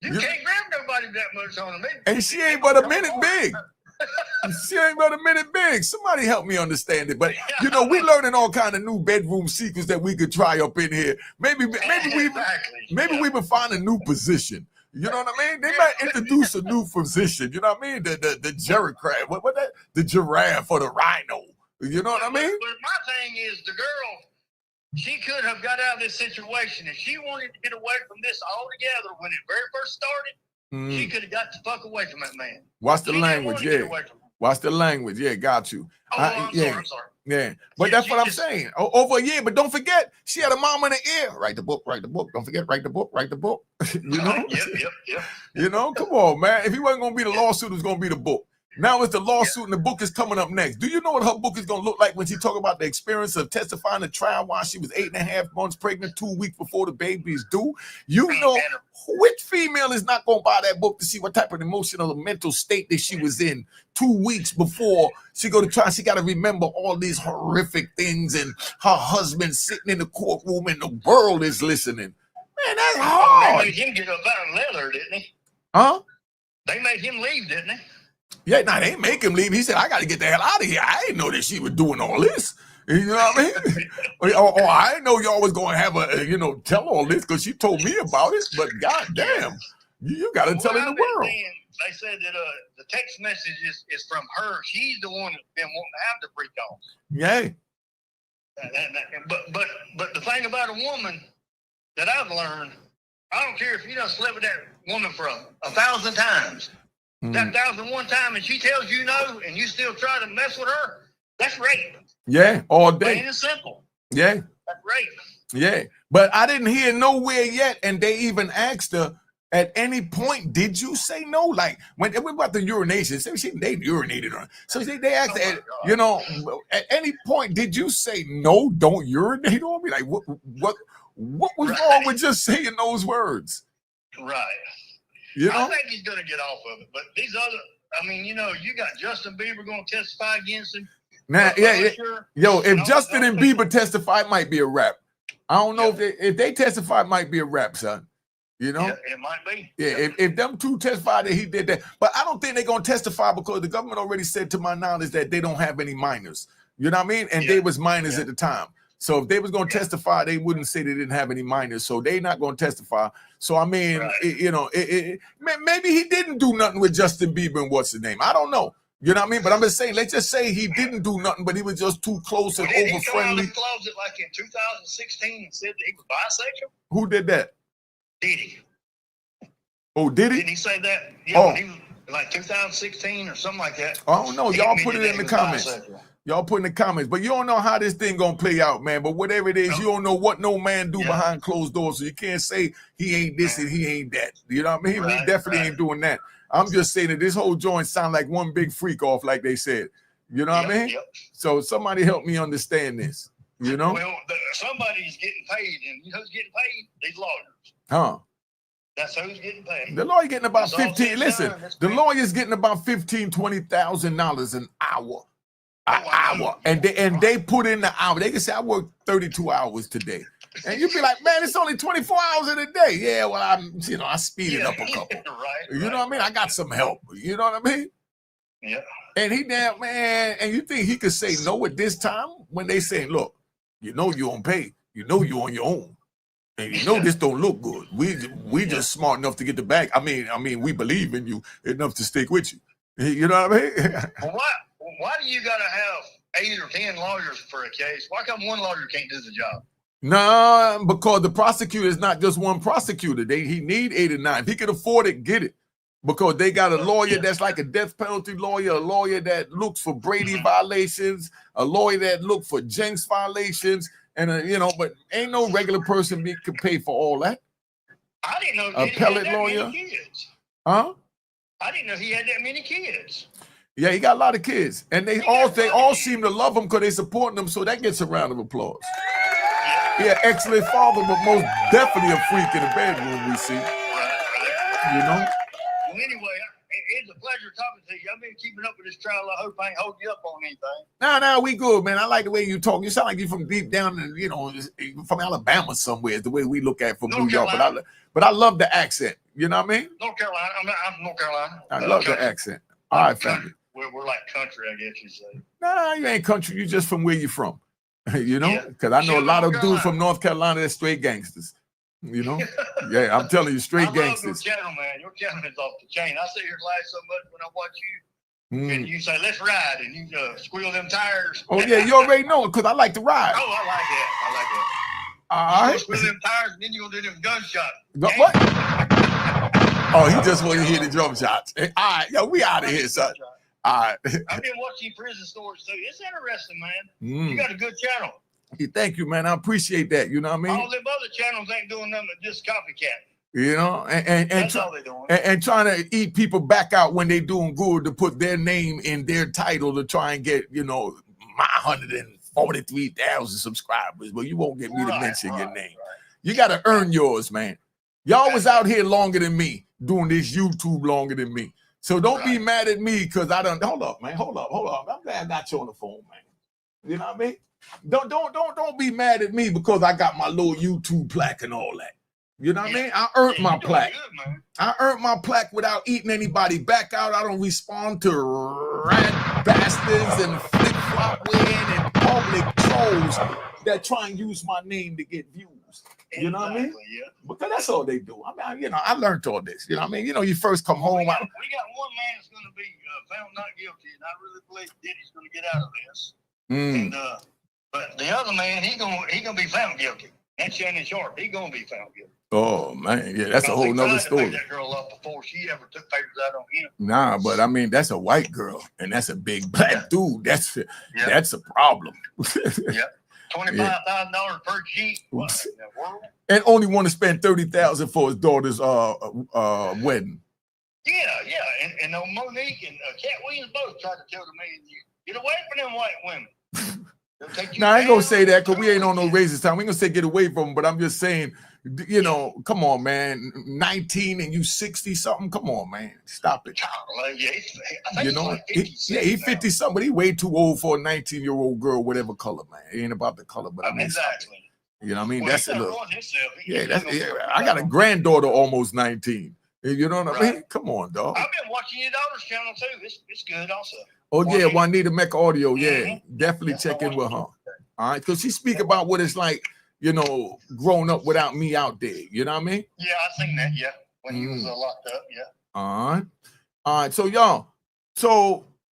You can't grab nobody that much on them. And she ain't but a minute big. Somebody help me understand it. But you know, we learning all kind of new bedroom secrets that we could try up in here. Maybe we even find a new position. You know what I mean? They might introduce a new position. You know what I mean? The giraffe, what that? The giraffe or the rhino. You know what I mean? But my thing is, the girl, she could have got out of this situation. If she wanted to get away from this altogether when it very first started, she could have got the fuck away from that man. Watch the language, yeah. Watch the language, yeah. Got you. I'm sorry. Yeah, but that's what I'm saying. Over a year, but don't forget, she had a mom in the ear. Write the book. Don't forget, write the book. You know? Yep. You know, come on, man. If he wasn't gonna be the lawsuit, it was gonna be the book. Now it's the lawsuit and the book is coming up next. Do you know what her book is gonna look like when she talk about the experience of testifying at trial while she was 8.5 months pregnant, 2 weeks before the baby is due? You know, which female is not gonna buy that book to see what type of emotional or mental state that she was in 2 weeks before she go to trial? She got to remember all these horrific things and her husband sitting in the courtroom and the world is listening. Man, that's hard. They made him get up out of leather, didn't he? Huh? They made him leave, didn't they? Yeah, they ain't make him leave. He said, I got to get the hell out of here. I didn't know that she was doing all this. You know what I mean? or I didn't know y'all was going to have a, tell all this because she told me about it. But goddamn, you got to tell in the world. They said that the text message is from her. She's the one that's been wanting to have the freak off. Yeah. But the thing about a woman that I've learned, I don't care if you done slept with that woman for 1,000 times. That 1,001 time, and she tells you no, and you still try to mess with her, that's rape. Yeah, all day. Plain and simple. Yeah. That's rape. Yeah. But I didn't hear nowhere yet, and they even asked her, at any point, did you say no? Like, when it was about the urination, they urinated on her. So they asked her, at any point, did you say no, don't urinate on me? Like, what was wrong with just saying those words? Right. I think he's going to get off of it. But these other, you got Justin Bieber going to testify against him. Now, Yo, if Justin and Bieber testify, it might be a rap. I don't know if they testify, it might be a rap, son. You know? Yeah, it might be. Yeah, if them two testify that he did that. But I don't think they're going to testify because the government already said, to my knowledge, that they don't have any minors. You know what I mean? And they was minors at the time. So if they was going to testify, they wouldn't say they didn't have any minors. So they not going to testify. So I mean, maybe he didn't do nothing with Justin Bieber and what's his name. I don't know. You know what I mean? But I'm just saying, let's just say he didn't do nothing, but he was just too close and over friendly. He come out of the closet like in 2016 and said that he was bisexual. Who did that? Diddy. Oh, did he? Didn't he say that? Yeah, he was like 2016 or something like that. I don't know. Y'all put it in the comments. Y'all put in the comments, but you don't know how this thing gonna play out, man. But whatever it is, you don't know what no man do behind closed doors, so you can't say he ain't this and he ain't that. You know what I mean? We definitely ain't doing that. I'm just saying that this whole joint sound like one big freak off, like they said. You know what I mean? So somebody help me understand this. You know? Well, somebody's getting paid, and you know who's getting paid? These lawyers. Huh? That's who's getting paid. The lawyer getting about 15. Listen, the lawyer's getting about $15,000-$20,000 an hour. Hour, and they put in the hour. They can say I worked 32 hours today, and you'd be like, man, it's only 24 hours in a day. Yeah, well, I speed it up a couple. You know what I mean? I got some help. You know what I mean? Yeah. And he damn man, and you think he could say no at this time when they say, look, you know you don't pay, you know you on your own, and you know this don't look good. We just smart enough to get the bag. I mean, we believe in you enough to stick with you. You know what I mean? Well, why do you got to have 8 or 10 lawyers for a case? Why come one lawyer can't do the job? No, because the prosecutor is not just one prosecutor. He need 8 or 9. If he can afford it, get it. Because they got a lawyer that's like a death penalty lawyer, a lawyer that looks for Brady violations, a lawyer that looks for Jenks violations, and but ain't no regular person can pay for all that. I didn't know Diddy appellate had that lawyer. Many kids. Huh? I didn't know he had that many kids. Yeah, he got a lot of kids, and they all seem to love him because they supporting him. So that gets a round of applause. Yeah, excellent father, but most definitely a freak in the bedroom. We see, you know. Well, anyway, it's a pleasure talking to you. I've been keeping up with this trial. I hope I ain't holding you up on anything. No, we good, man. I like the way you talk. You sound like you from deep down, from Alabama somewhere. Is the way we look at from New York, but I love the accent. You know what I mean? North Carolina. I'm North Carolina. I love the accent. All right, family. We're like country, I guess you say. Nah, you ain't country. You just from where you from. You know? Because I know a lot of dudes from North Carolina that's straight gangsters. You know? Yeah, I'm telling you, straight gangsters. I love your channel, man. Your channel is off the chain. I sit here and laugh so much when I watch you. And you say, let's ride. And you squeal them tires. Oh, yeah, you already know it because I like to ride. Oh, I like that. All right. Squeal them tires and then you're going to do them gunshots. What? Oh, he just wanted to hear the drum shots. All right, yo, we out of here, son. All right. I've been watching prison stories too. It's interesting, man. You got a good channel. Thank you, man. I appreciate that. You know what I mean? All them other channels ain't doing nothing but just copycat. You know, and that's all they doing. And trying to eat people back out when they doing good to put their name in their title to try and get, my 143,000 subscribers. But you won't get me to mention your name. You got to earn yours, man. Y'all was out here longer than me, doing this YouTube longer than me. So don't be mad at me because I don't. Hold up, man. Hold up. I'm glad I got you on the phone, man. You know what I mean? Don't be mad at me because I got my little YouTube plaque and all that. You know what I mean? I earned my plaque. Good, I earned my plaque without eating anybody back out. I don't respond to rat bastards and flip-flop wearing and public trolls that try and use my name to get views. You know what I mean? Yeah. Because that's all they do. I mean, I learned all this. You know what I mean? You first come home. We got one man that's going to be found not guilty, and I really believe Diddy's going to get out of this. And, but the other man, he gonna be found guilty. That's Shannon Sharp. He's going to be found guilty. Oh, man. Yeah, that's a whole nother story. That girl up before she ever took papers out on him. Nah, but I mean, that's a white girl, and that's a big black dude. That's a problem. $25,000 per sheet. And only want to spend $30,000 for his daughter's wedding. Yeah. And Monique and Cat Williams both tried to tell the man, get away from them white women. Now, I ain't going to say that because we ain't on no racist time. We ain't going to say get away from them, but I'm just saying, come on, man. 19 and you 60-something? Come on, man. Stop it. He's 50-something, but he way too old for a 19-year-old girl, whatever color, man. It ain't about the color, but I mean, exactly. You know what I mean? That's it. I got a granddaughter almost 19. You know what I mean? Come on, dog. I've been watching your daughter's channel, too. It's good also. Oh, yeah, Juanita Mecca Audio. Yeah, definitely check in with her. All right, because she speak about what it's like, growing up without me out there. You know what I mean? Yeah, I seen that. Yeah, when he was locked up. Yeah. All right. So y'all,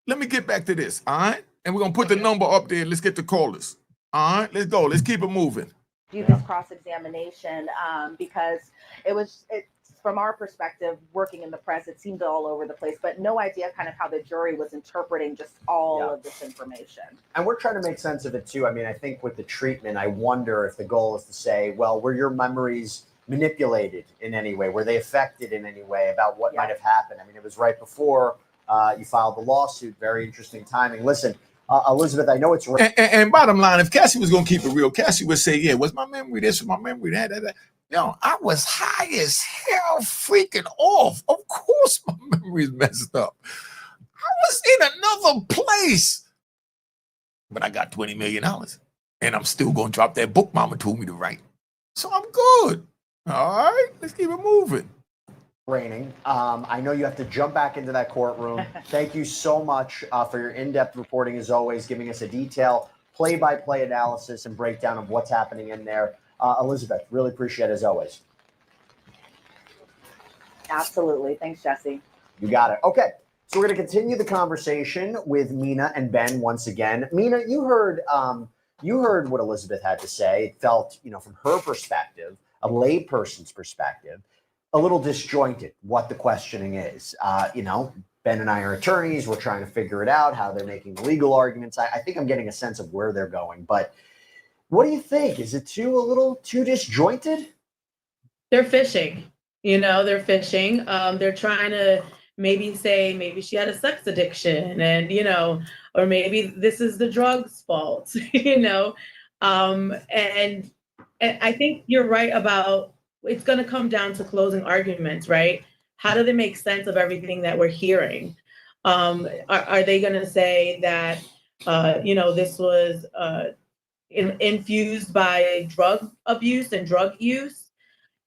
let me get back to this. All right, and we're gonna put the number up there. Let's get the callers. All right, let's go. Let's keep it moving. Do this cross-examination because it's from our perspective, working in the press, it seemed all over the place, but no idea kind of how the jury was interpreting just all of this information. And we're trying to make sense of it too. I mean, I think with the treatment, I wonder if the goal is to say, well, were your memories manipulated in any way? Were they affected in any way about what might have happened? I mean, it was right before you filed the lawsuit. Very interesting timing. Listen, Elizabeth, I know it's right. And bottom line, if Cassie was gonna keep it real, Cassie would say, "Yeah, was my memory this? Was my memory that?" I was high as hell, freaking off. Of course, my memory's messed up. I was in another place, but I got $20 million, and I'm still gonna drop that book Mama told me to write. So I'm good. All right, let's keep it moving. Raining. I know you have to jump back into that courtroom. Thank you so much for your in-depth reporting, as always, giving us a detailed play-by-play analysis and breakdown of what's happening in there. Elizabeth, really appreciate it, as always. Absolutely. Thanks, Jesse. You got it. Okay, so we're going to continue the conversation with Mina and Ben once again. Mina, you heard what Elizabeth had to say. It felt, from her perspective, a layperson's perspective, a little disjointed what the questioning is. Ben and I are attorneys. We're trying to figure it out, how they're making the legal arguments. I think I'm getting a sense of where they're going. But what do you think? Is it a little too disjointed? They're fishing. They're fishing. They're trying to maybe say maybe she had a sex addiction and, or maybe this is the drug's fault, and I think you're right about it's going to come down to closing arguments, right? How do they make sense of everything that we're hearing? Are they going to say that, this was infused by drug abuse and drug use?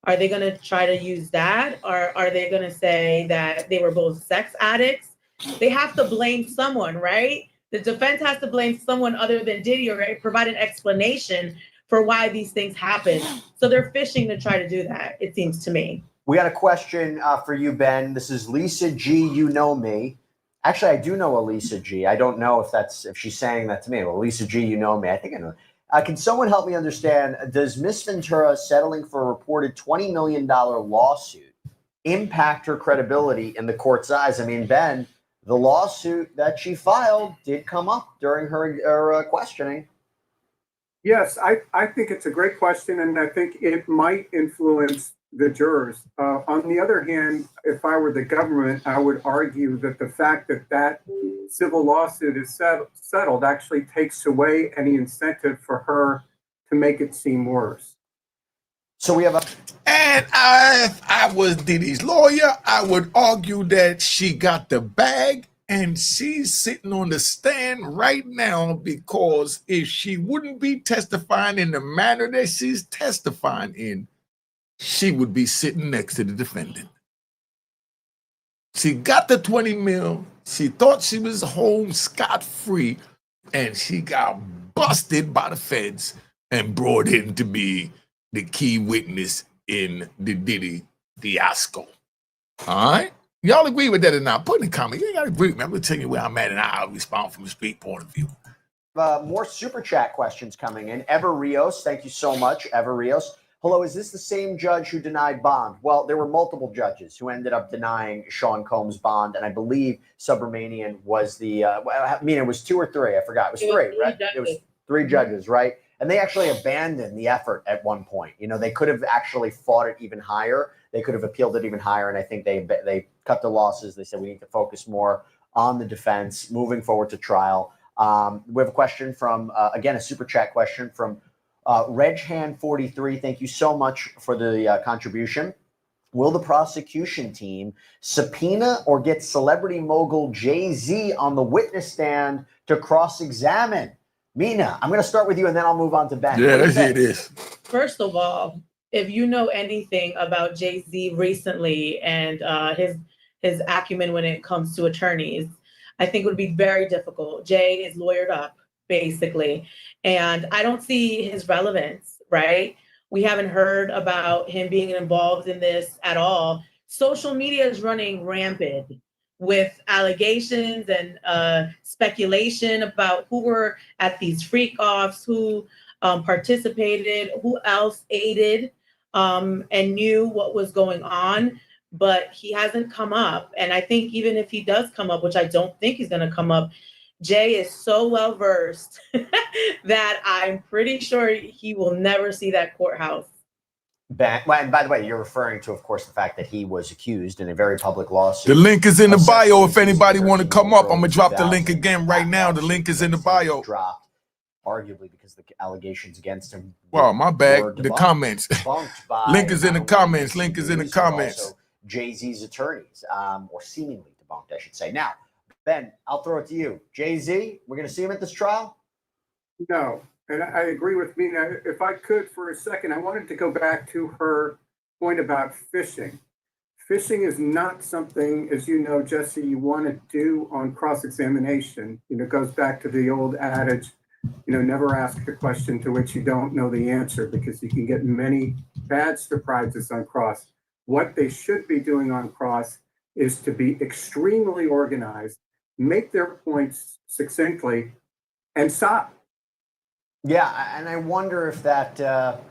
Are they going to try to use that? Or are they going to say that they were both sex addicts? They have to blame someone, right? The defense has to blame someone other than Diddy or provide an explanation for why these things happen. So they're fishing to try to do that, it seems to me. We got a question for you, Ben. This is Lisa G. You know me. Actually, I do know a Lisa G. I don't know if she's saying that to me. Well, Lisa G. You know me. I think I know. Can someone help me understand, does Miss Ventura settling for a reported $20 million lawsuit impact her credibility in the court's eyes? I mean, Ben, the lawsuit that she filed did come up during her questioning. Yes, I think it's a great question, and I think it might influence the jurors. On the other hand, if I were the government, I would argue that the fact that civil lawsuit is settled actually takes away any incentive for her to make it seem worse. So we have And if I was Diddy's lawyer, I would argue that she got the bag and she's sitting on the stand right now because if she wouldn't be testifying in the manner that she's testifying in, she would be sitting next to the defendant. She got the 20 mil. She thought she was home scot-free, and she got busted by the feds and brought in to be the key witness in the Diddy fiasco. All right? Y'all agree with that or not? Put in the comment. You ain't got to agree with me. I'm going to tell you where I'm at, and I'll respond from a street point of view. more super chat questions coming in. Ever Rios, thank you so much, Ever Rios. Hello, is this the same judge who denied bond? Well, there were multiple judges who ended up denying Sean Combs bond, and I believe Subramanian was the, I mean, it was 2 or 3, I forgot. It was 3, right? It was 3 judges, right? And they actually abandoned the effort at one point. You know, they could have actually fought it even higher. They could have appealed it even higher, and I think they cut the losses. They said we need to focus more on the defense moving forward to trial. We have a question from, again, a super chat question from RegHand43. Thank you so much for the contribution. Will the prosecution team subpoena or get celebrity mogul Jay-Z on the witness stand to cross-examine? Mina, I'm going to start with you and then I'll move on to Ben. Yeah, that's it is. First of all, if you know anything about Jay-Z recently and his acumen when it comes to attorneys, I think it would be very difficult. Jay is lawyered up. basically. And I don't see his relevance, right? We haven't heard about him being involved in this at all. Social media is running rampant with allegations and speculation about who were at these freak offs, who participated, who else aided and knew what was going on. But he hasn't come up. And I think even if he does come up, which I don't think he's going to come up, Jay is so well versed that I'm pretty sure he will never see that courthouse. And by the way, you're referring to, of course, the fact that he was accused in a very public lawsuit. The link is in the bio. If anybody want to come up, I'm gonna drop the link again right now. The link is in the bio. Dropped, arguably because the allegations against him. Well, my bad. The debunked, comments. Debunked by Link is in the comments. Link is in the comments. Also Jay-Z's attorneys, or seemingly debunked, I should say. Now, Ben, I'll throw it to you. Jay-Z, we're going to see him at this trial? No, and I agree with Mina. If I could for a second, I wanted to go back to her point about fishing. Fishing is not something, as you know, Jesse, you want to do on cross-examination. It goes back to the old adage, never ask a question to which you don't know the answer, because you can get many bad surprises on cross. What they should be doing on cross is to be extremely organized, make their points succinctly, and stop. Yeah, and I wonder if that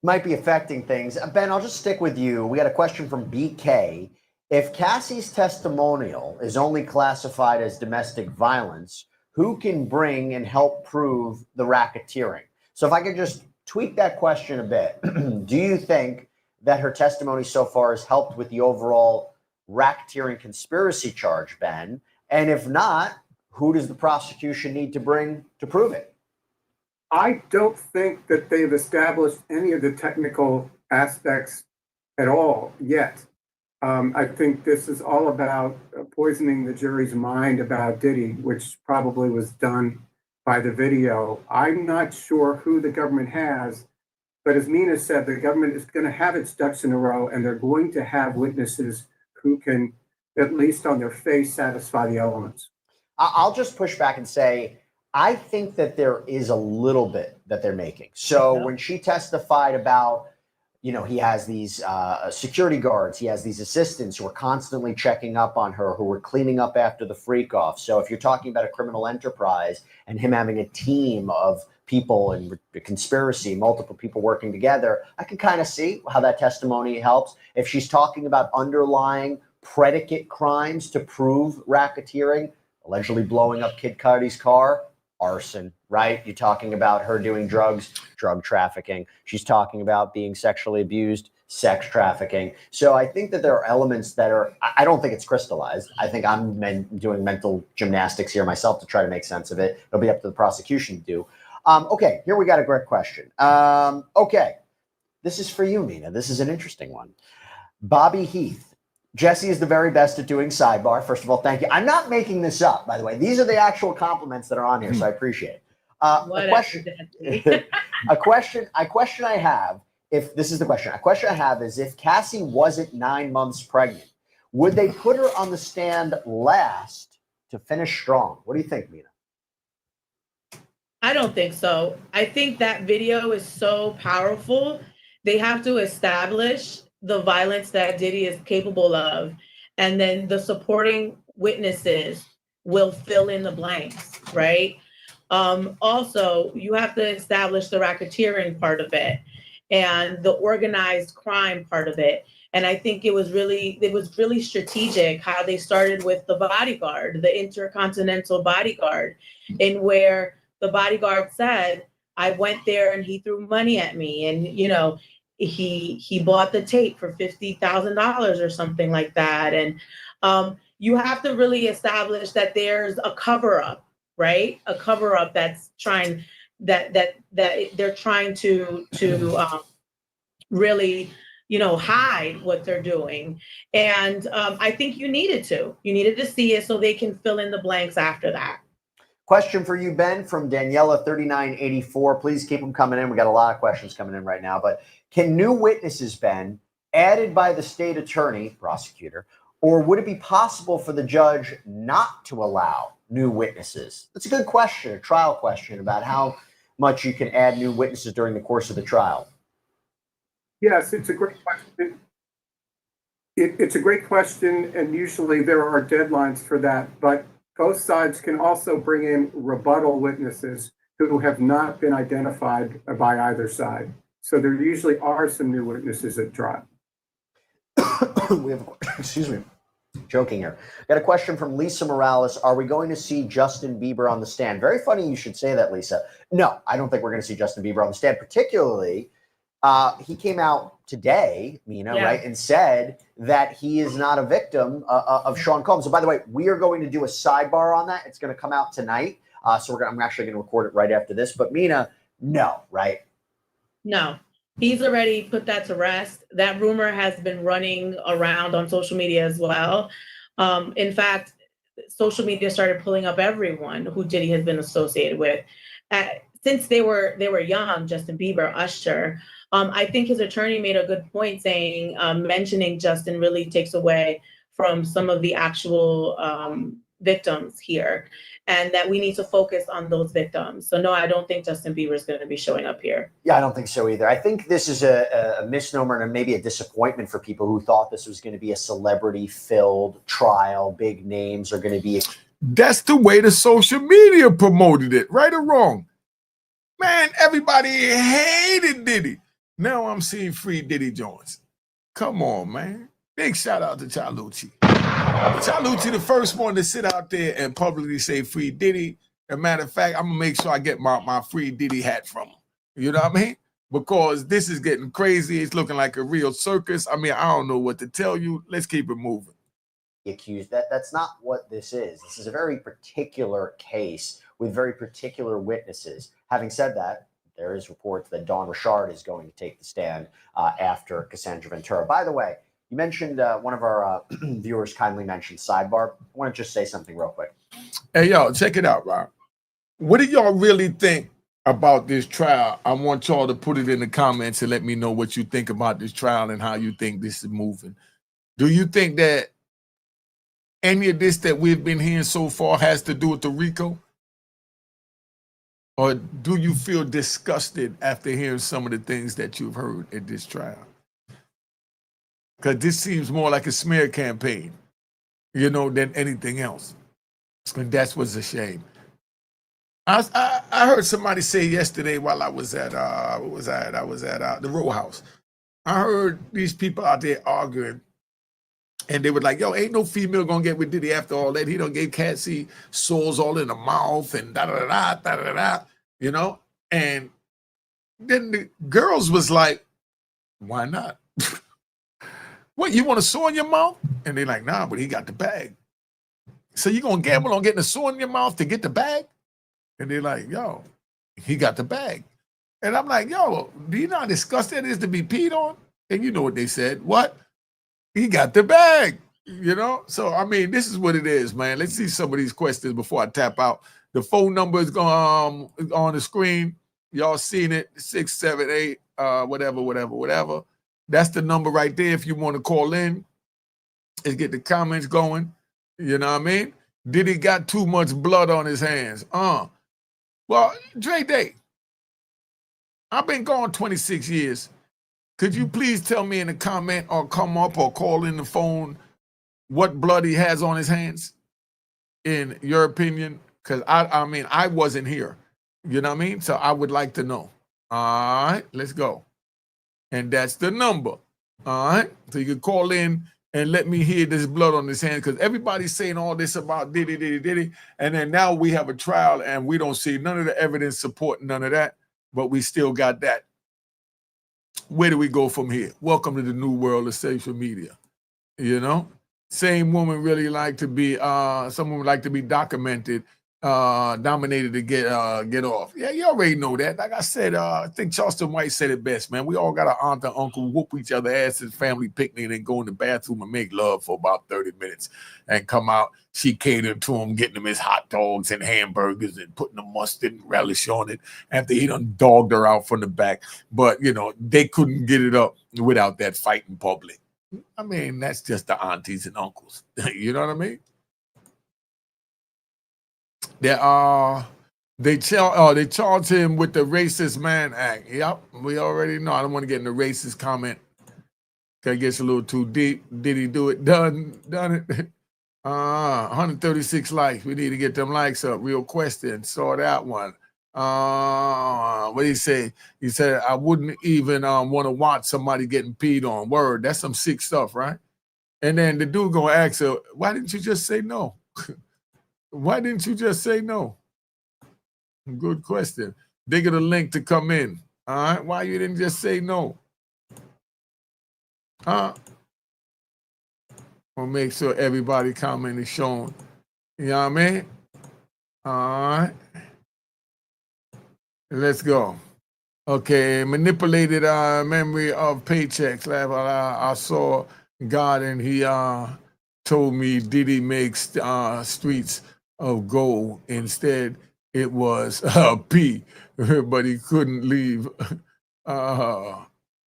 might be affecting things. Ben, I'll just stick with you. We got a question from BK. If Cassie's testimonial is only classified as domestic violence, who can bring and help prove the racketeering? So if I could just tweak that question a bit, do you think that her testimony so far has helped with the overall racketeering conspiracy charge, Ben? And if not, who does the prosecution need to bring to prove it? I don't think that they've established any of the technical aspects at all yet. I think this is all about poisoning the jury's mind about Diddy, which probably was done by the video. I'm not sure who the government has, but as Mina said, the government is going to have its ducks in a row, and they're going to have witnesses who can, at least on their face, satisfy the elements. I'll just push back and say, I think that there is a little bit that they're making. So when she testified about, he has these security guards, he has these assistants who are constantly checking up on her, who were cleaning up after the freak off. So if you're talking about a criminal enterprise and him having a team of people and conspiracy, multiple people working together, I can kind of see how that testimony helps. If she's talking about underlying predicate crimes to prove racketeering, allegedly blowing up Kid Cudi's car, arson, right? You're talking about her doing drugs, drug trafficking. She's talking about being sexually abused, sex trafficking. So I think that there are elements that are, I don't think it's crystallized. I think I'm doing mental gymnastics here myself to try to make sense of it. It'll be up to the prosecution to do. Okay, here we got a great question. Okay, this is for you, Mina. This is an interesting one. Bobby Heath. Jesse is the very best at doing sidebar. First of all, thank you. I'm not making this up, by the way. These are the actual compliments that are on here, so I appreciate it. A question I have, if this is the question, a question I have is, if Cassie wasn't 9 months pregnant, would they put her on the stand last to finish strong? What do you think, Mina? I don't think so. I think that video is so powerful. They have to establish the violence that Diddy is capable of, and then the supporting witnesses will fill in the blanks, right? Also, you have to establish the racketeering part of it and the organized crime part of it. And I think it was really strategic how they started with the bodyguard, the intercontinental bodyguard, in where the bodyguard said, I went there and he threw money at me, and he bought the tape for $50,000 or something like that. And you have to really establish that there's a cover-up, right? A cover-up that's trying that they're trying to really hide what they're doing. And I think you needed to see it so they can fill in the blanks after that. Question for you, Ben, from Daniela 3984. Please keep them coming in. We got a lot of questions coming in right now. But can new witnesses, Ben, added by the state attorney, prosecutor, or would it be possible for the judge not to allow new witnesses? That's a good question, a trial question about how much you can add new witnesses during the course of the trial. Yes, it's a great question. It's a great question, and usually there are deadlines for that, but both sides can also bring in rebuttal witnesses who have not been identified by either side. So there usually are some new witnesses at trial. We have, excuse me, joking here. Got a question from Lisa Morales. Are we going to see Justin Bieber on the stand? Very funny you should say that, Lisa. No, I don't think we're going to see Justin Bieber on the stand, particularly he came out today, Mina, right, and said that he is not a victim of Sean Combs. So, by the way, we are going to do a sidebar on that. It's going to come out tonight. So I'm actually going to record it right after this. But Mina, no, right? No, he's already put that to rest. That rumor has been running around on social media as well. In fact, social media started pulling up everyone who Diddy has been associated with. Since they were young, Justin Bieber, Usher. I think his attorney made a good point saying, mentioning Justin really takes away from some of the actual victims here, and that we need to focus on those victims. So no, I don't think Justin Bieber is going to be showing up here. Yeah, I don't think so either. I think this is a misnomer and maybe a disappointment for people who thought this was going to be a celebrity-filled trial. Big names are going to be. That's the way the social media promoted it, right or wrong. Man, everybody hated Diddy. Now I'm seeing free Diddy joints. Come on, man. Big shout out to Chalucci. Chalucci, the first one to sit out there and publicly say free Diddy. As a matter of fact, I'm going to make sure I get my free Diddy hat from him. You know what I mean? Because this is getting crazy. It's looking like a real circus. I mean, I don't know what to tell you. Let's keep it moving. Accused. That's not what this is. This is a very particular case with very particular witnesses. Having said that, there is reports that Dawn Richard is going to take the stand after Cassandra Ventura. By the way, you mentioned one of our viewers kindly mentioned sidebar. I want to just say something real quick. Hey, y'all, check it out, Rob. What do y'all really think about this trial? I want y'all to put it in the comments and let me know what you think about this trial and how you think this is moving. Do you think that any of this that we've been hearing so far has to do with the RICO? Or do you feel disgusted after hearing some of the things that you've heard at this trial? Because this seems more like a smear campaign, you know, than anything else. And that's what's a shame. I heard somebody say yesterday while I was at the Row House. I heard these people out there arguing, and they were like, yo, ain't no female gonna get with Diddy after all that. He done gave Cassie sores all in the mouth and da-da-da-da, you know? And then the girls was like, why not? What, you want a sore in your mouth? And they're like, nah, but he got the bag. So you gonna gamble on getting a sore in your mouth to get the bag? And they're like, yo, he got the bag. And I'm like, yo, do you know how disgusting it is to be peed on? And you know what they said. What? He got the bag, you know? So, I mean, this is what it is, man. Let's see some of these questions before I tap out. The phone number is on the screen. Y'all seen it, 678, whatever. That's the number right there if you want to call in and get the comments going. You know what I mean? Diddy got too much blood on his hands. Well, Dre Day, I've been gone 26 years. Could you please tell me in the comment or come up or call in the phone what blood he has on his hands, in your opinion? Because I mean, I wasn't here. You know what I mean? So I would like to know. All right, let's go. And that's the number. All right. So you can call in and let me hear this blood on his hands, because everybody's saying all this about Diddy. And then now we have a trial and we don't see none of the evidence supporting none of that, but we still got that. Where do we go from here? Welcome to the new world of social media. You know, same woman really like to be, someone would like to be documented, dominated to get off. Yeah, you already know that. Like I said, I think Charleston White said it best, man. We all got an aunt and uncle whoop each other ass at family picnic and then go in the bathroom and make love for about 30 minutes and come out. She catered to him, getting him his hot dogs and hamburgers and putting the mustard and relish on it after he done dogged her out from the back. But, you know, they couldn't get it up without that fight in public. I mean, that's just the aunties and uncles. You know what I mean? They charged him with the Racist Man Act. Yep, we already know. I don't want to get in the racist comment. That gets a little too deep. Did he do it? Done it. 136 likes. We need to get them likes up. Real question. Saw that one. What did he say? He said, I wouldn't even want to watch somebody getting peed on. Word. That's some sick stuff, right? And then the dude gonna ask her, why didn't you just say no? Why didn't you just say no? Good question. They get a link to come in. All right. Why you didn't just say no? We'll make sure everybody comment is shown. You know what I mean? All right. Let's go. Okay. Manipulated memory of paychecks. I saw God and he told me Diddy makes streets of gold. Instead, it was P, but he couldn't leave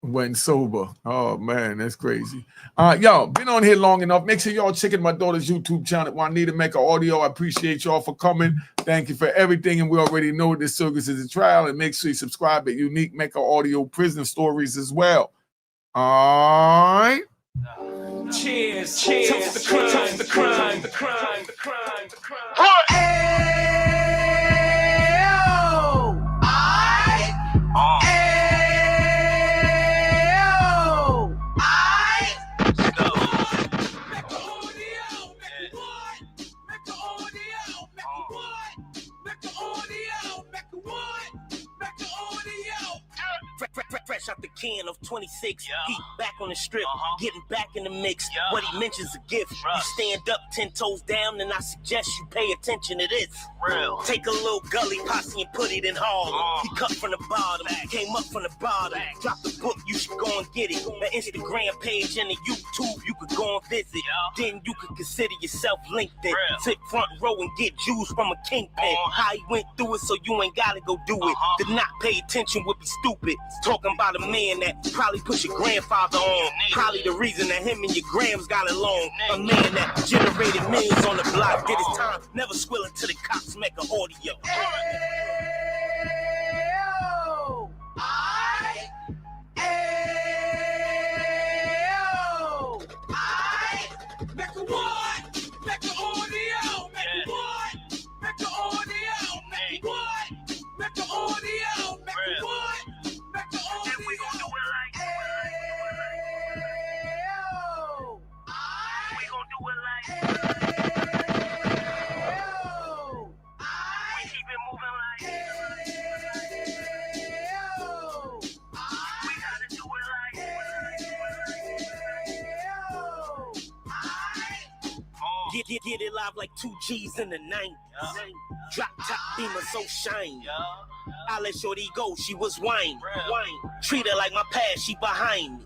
when sober. Oh, man, that's crazy. Y'all, been on here long enough. Make sure y'all checking my daughter's YouTube channel, Juanita Mecca Audio. I appreciate y'all for coming. Thank you for everything, and we already know this circus is a trial, and make sure you subscribe at Unique Mecca Audio Prison Stories as well. All right. Cheers, cheers, toast the crime, toast the crime, the crime, the crime, the crime. Fresh out the can of 26, he back on the strip, getting back in the mix. What he mentions a gift. You stand up 10 toes down, and I suggest you pay attention to this. Real. Take a little gully posse and put it in Harlem. He cut from the bottom, came up from the bottom. Drop the book, you should go and get it. The Instagram page and the YouTube, you could go and visit. Then you could consider yourself LinkedIn. Sit front row and get Jews from a kingpin. How he went through it, so you ain't gotta go do it. To not pay attention would be stupid. Talking about a man that probably put your grandfather on. Probably the reason that him and your grams got along. A man that generated millions on the block. Did his time, never squilling to the cops, make an audio. Get it live like 2 G's in the 90s. Drop top beamer so shiny. I let shorty go, she was wine. Treat her like my past, she behind me.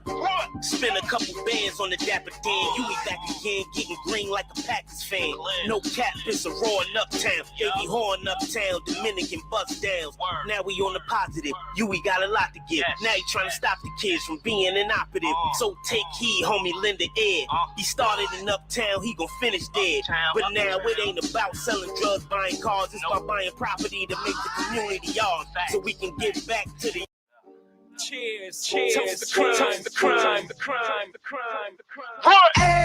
Spend a couple bands on the Dapper Dan. You be back again, getting green like a Packers fan. No cap, it's a raw in Uptown. Baby horn Uptown, Dominican bust downs. Now we on the positive, we got a lot to give. Now he trying to stop the kids from being inoperative. So take heed, homie, lend an ear. He started in Uptown, he gon' finish dead. But now it ain't about selling drugs, buying cars. It's about buying property to make the community ours, so we can give back to the. Cheers, cheers, toast the crime, the crime, the crime, the crime.